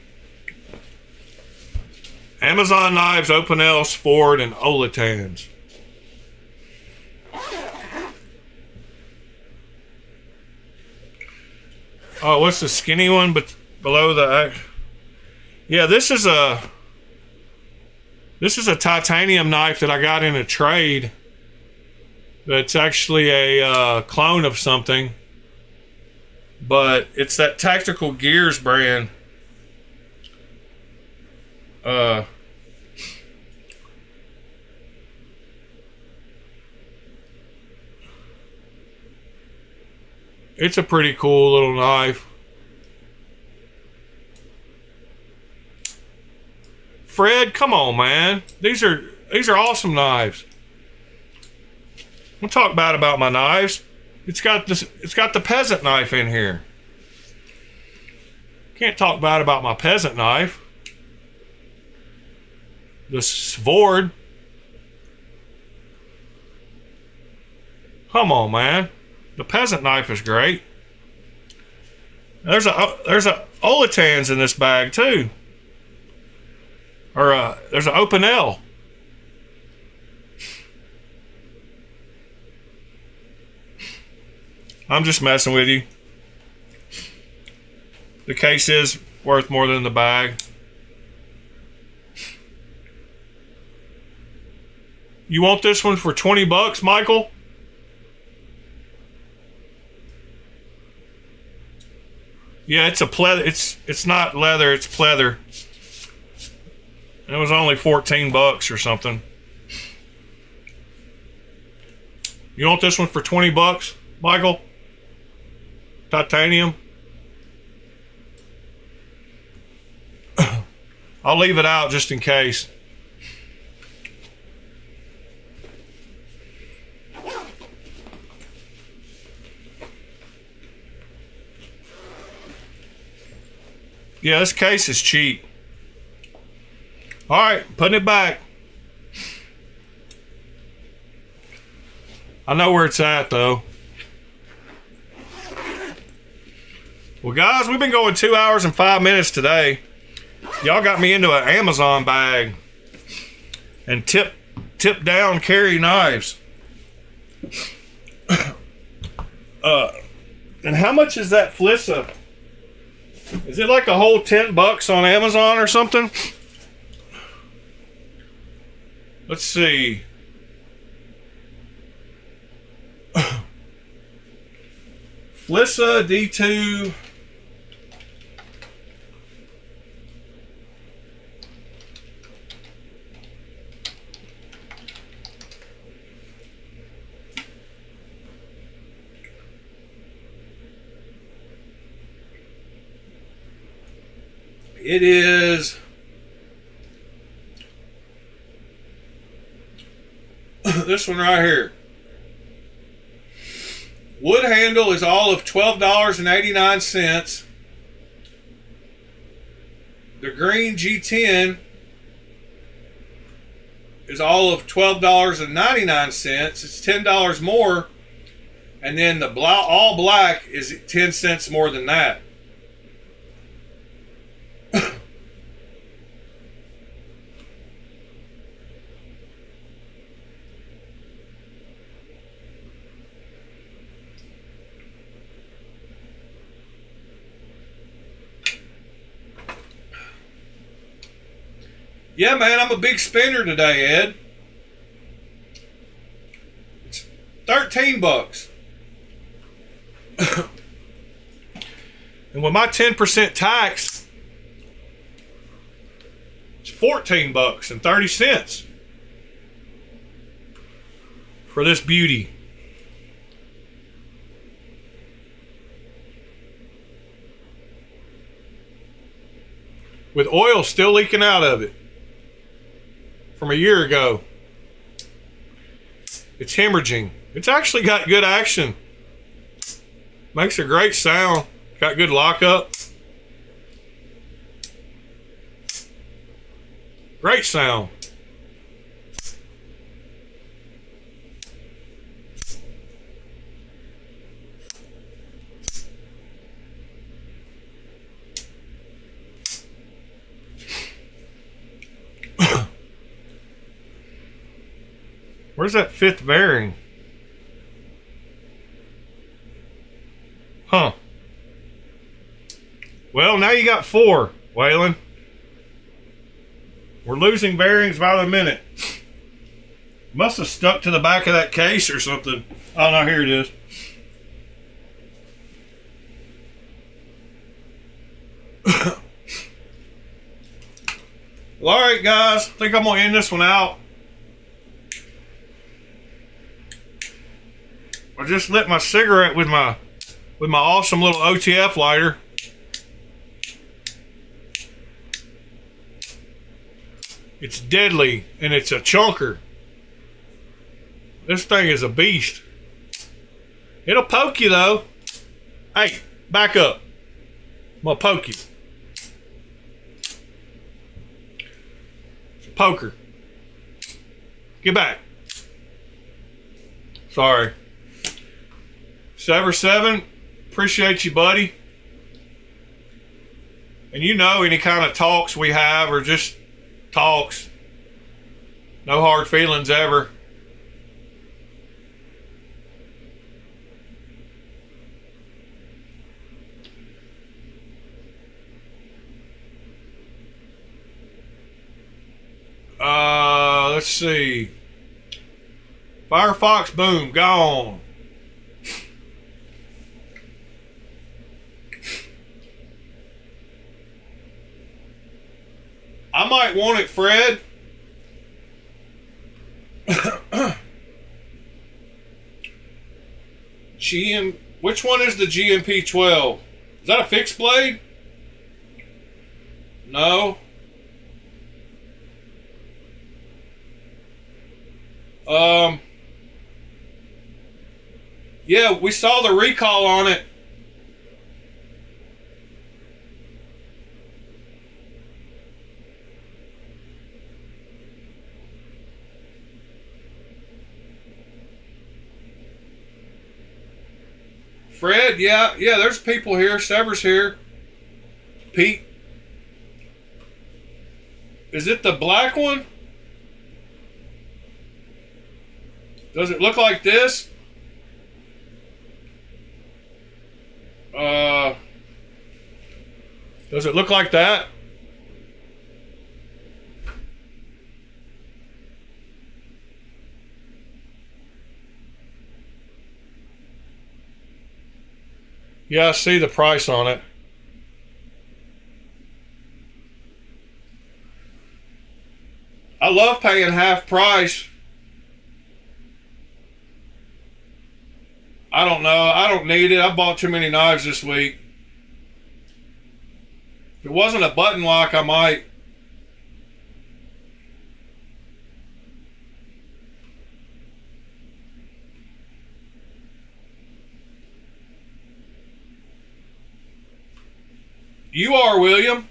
Amazon Knives, Open L's, Ford, and Olatans. Oh, what's the skinny one but below the... Yeah, this is a titanium knife that I got in a trade. That's actually a clone of something. But it's that Tactical Gears brand. It's a pretty cool little knife. Fred, come on, man. These are awesome knives. We'll talk bad about my knives. It's got the peasant knife in here. Can't talk bad about my peasant knife. The Svord. Come on, man. The peasant knife is great. There's a Olatans in this bag too. Or there's an Open L. I'm just messing with you. The case is worth more than the bag. You want this one for $20, Michael? Yeah, it's a pleather. It's not leather. It's pleather. It was only $14 or something. You want this one for $20, Michael? Titanium. I'll leave it out just in case. Yeah, this case is cheap. All right, putting it back. I know where it's at, though. Well, guys, we've been going 2 hours and 5 minutes today. Y'all got me into an Amazon bag and tip down carry knives. And how much is that Flissa? Is it like a whole $10 on Amazon or something? Let's see. Flissa D2. It is this one right here. Wood handle is all of $12.89. The green G10 is all of $12.99. It's $10 more. And then the all black is 10 cents more than that. Yeah, man, I'm a big spender today, Ed. It's $13. And with my 10% tax, it's $14.30 for this beauty. With oil still leaking out of it from a year ago. It's hemorrhaging. It's actually got good action. Makes a great sound. Got good lockup. Great sound. Where's that fifth bearing? Huh. Well, now you got 4, Waylon. We're losing bearings by the minute. Must have stuck to the back of that case or something. Oh, no, here it is. Well, all right, guys. I think I'm going to end this one out. I just lit my cigarette with my awesome little OTF lighter. It's deadly and it's a chunker. This thing is a beast. It'll poke you though. Hey, back up. I'm gonna poke you. It's a poker. Get back. Sorry. Sever7, appreciate you, buddy. And you know, any kind of talks we have are just talks. No hard feelings ever. Let's see. Firefox, boom, gone. I might want it, Fred. Which one is the GMP 12? Is that a fixed blade? No. Yeah, we saw the recall on it. Fred, yeah, there's people here. Sever's here. Pete. Is it the black one? Does it look like this? Does it look like that? Yeah, I see the price on it. I love paying half price. I don't know. I don't need it. I bought too many knives this week. If it wasn't a button lock, I might. You are, William.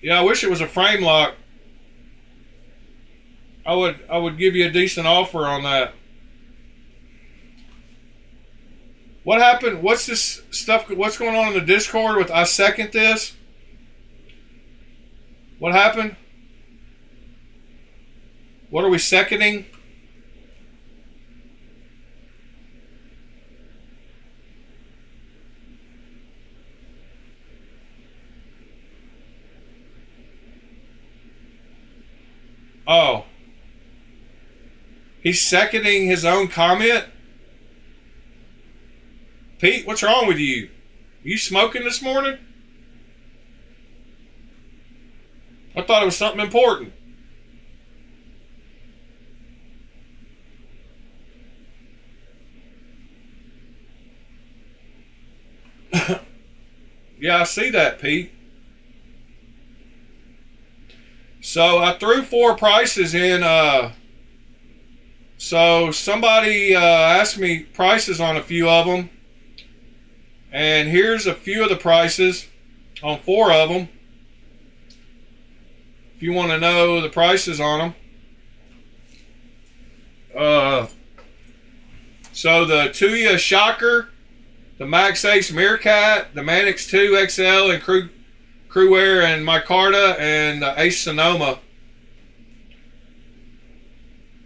Yeah, I wish it was a frame lock. I would give you a decent offer on that. What happened? What's this stuff? What's going on in the Discord with I second this? What happened? What are we seconding? Oh. He's seconding his own comment? Pete, what's wrong with you? You smoking this morning? I thought it was something important. Yeah, I see that, Pete. So I threw 4 prices in. So somebody asked me prices on a few of them. And here's a few of the prices on 4 of them. If you want to know the prices on them. So the Tuya Shocker, the Max Ace Meerkat, the Manix 2 XL and Crew Air and Micarta, and the Ace Sonoma.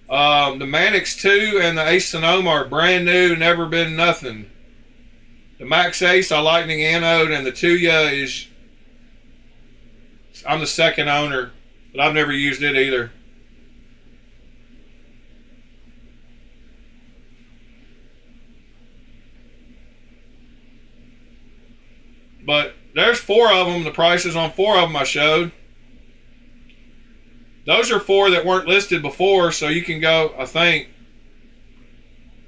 The Manix 2 and the Ace Sonoma are brand new, never been nothing. The Max Ace, I Lightning Anode, and the Tuya is, I'm the second owner, but I've never used it either. But there's 4 of them, the prices on 4 of them I showed. Those are 4 that weren't listed before, so you can go, I think,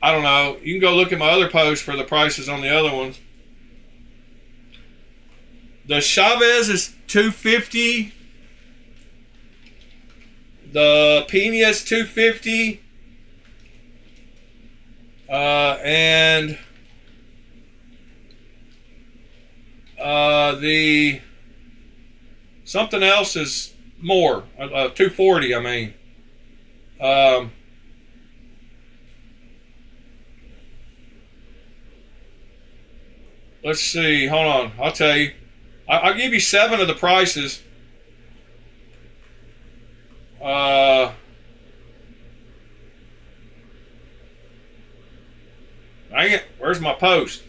I don't know, you can go look at my other post for the prices on the other ones. The Chavez is $250. The Pena is $250. And the something else is more, $240. I mean, let's see. Hold on, I'll tell you. I'll give you 7 of the prices. Dang it! Where's my post?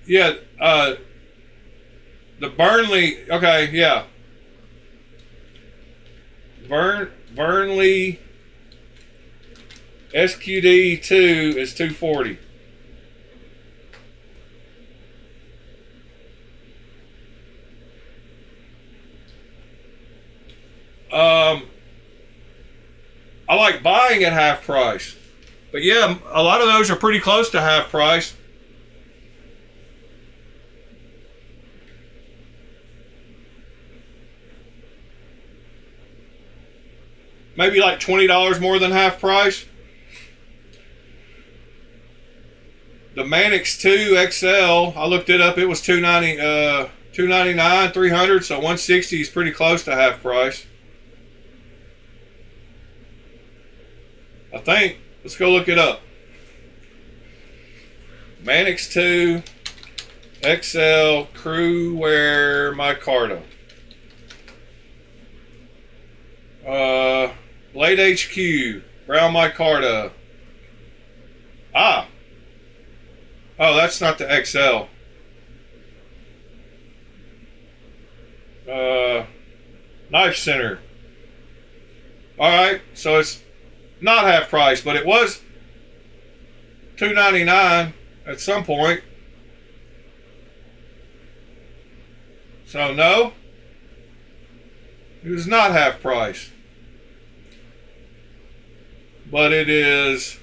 Yeah, the Burnley. Okay, yeah. Burnley SQD2 is 240. I like buying at half price. But yeah, a lot of those are pretty close to half price. Maybe like $20 more than half price. The Manix 2 XL, I looked it up, it was $299, $300, so $160 is pretty close to half price. I think. Let's go look it up. Manix 2 XL Crew Wear Micarta. Blade HQ Brown Micarta. Oh, that's not the XL. Knife Center. Alright, so it's not half price, but it was $299 at some point. So no, it is not half price. But it is,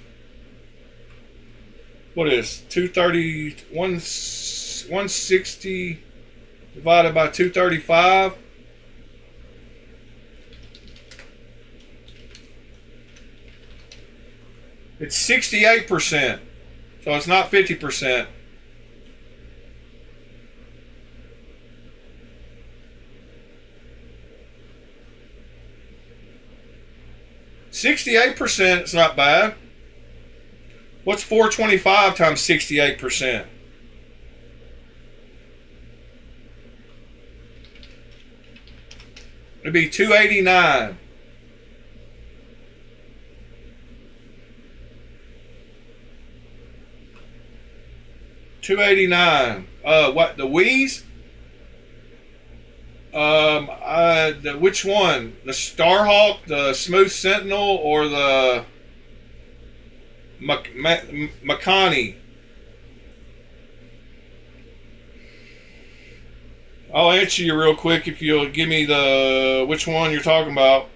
what is 230, 160 divided by 235? It's 68%, so it's not 50%. $68%, it's not bad. What's 425 times 68%? It'd be 289. $289. What, the Wheeze? Which one? The Starhawk, the Smooth Sentinel, or the Makani? I'll answer you real quick if you'll give me the which one you're talking about.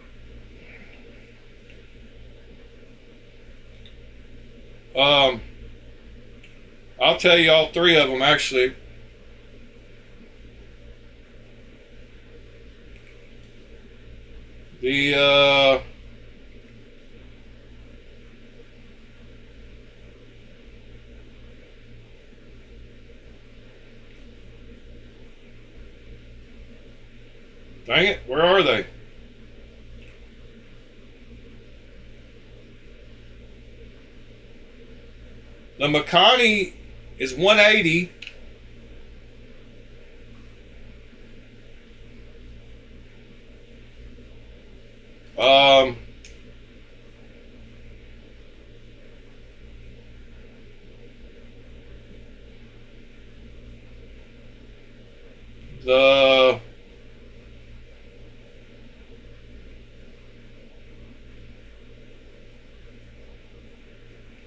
I'll tell you all three of them actually. The dang it, where are they? The Makani is 180. The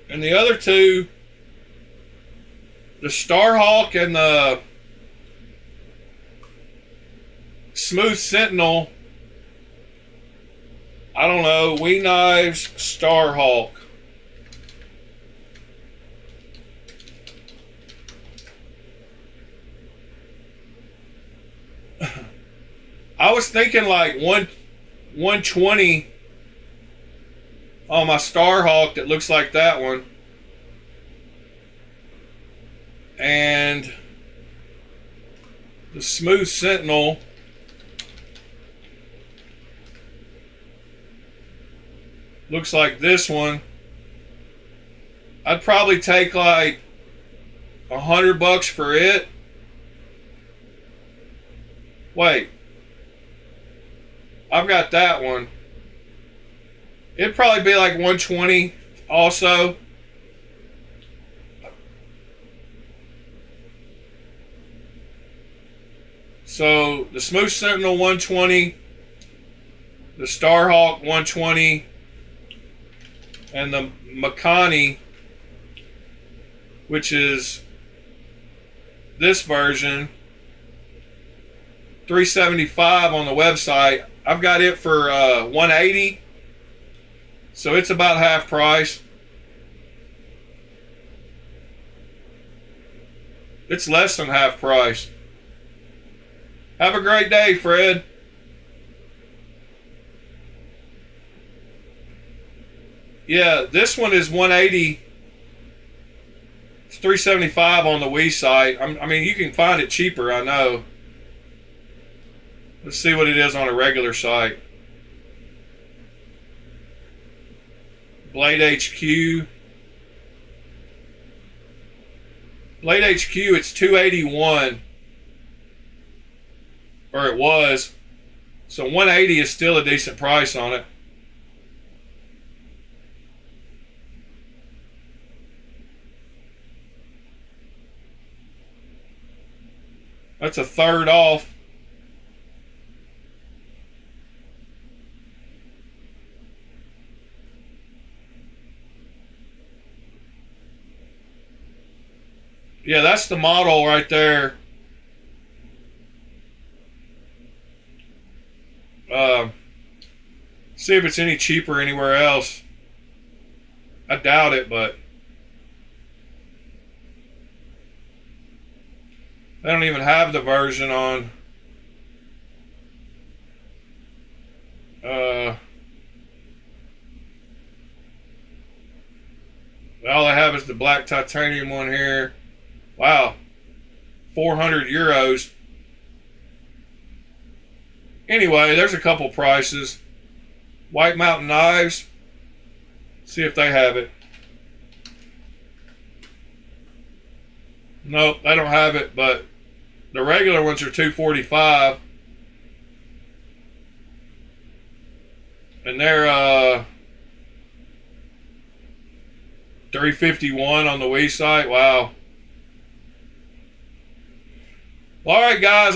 and the other two, the Starhawk and the Smooth Sentinel, I don't know, Wee Knives, Starhawk. I was thinking like 120 on my Starhawk that looks like that one. And the Smooth Sentinel looks like this one. I'd probably take like $100 for it. Wait, I've got that one. It'd probably be like 120 also. So the Smooth Sentinel 120, the Starhawk 120, And the Makani, which is this version, $375 on the website. I've got it for $180, so it's about half price. It's less than half price. Have a great day, Fred. Yeah, this one is $180. It's $375 on the Wii site. I mean, you can find it cheaper, I know. Let's see what it is on a regular site. Blade HQ. Blade HQ, it's $281. Or it was. So $180 is still a decent price on it. That's a third off. Yeah, that's the model right there. See if it's any cheaper anywhere else. I doubt it, but they don't even have the version on. All I have is the black titanium one here. Wow, 400 euros. Anyway, there's a couple prices. White Mountain Knives. See if they have it. Nope, they don't have it, but the regular ones are $245. And they're $351 on the Wii site. Wow. Well, all right, guys.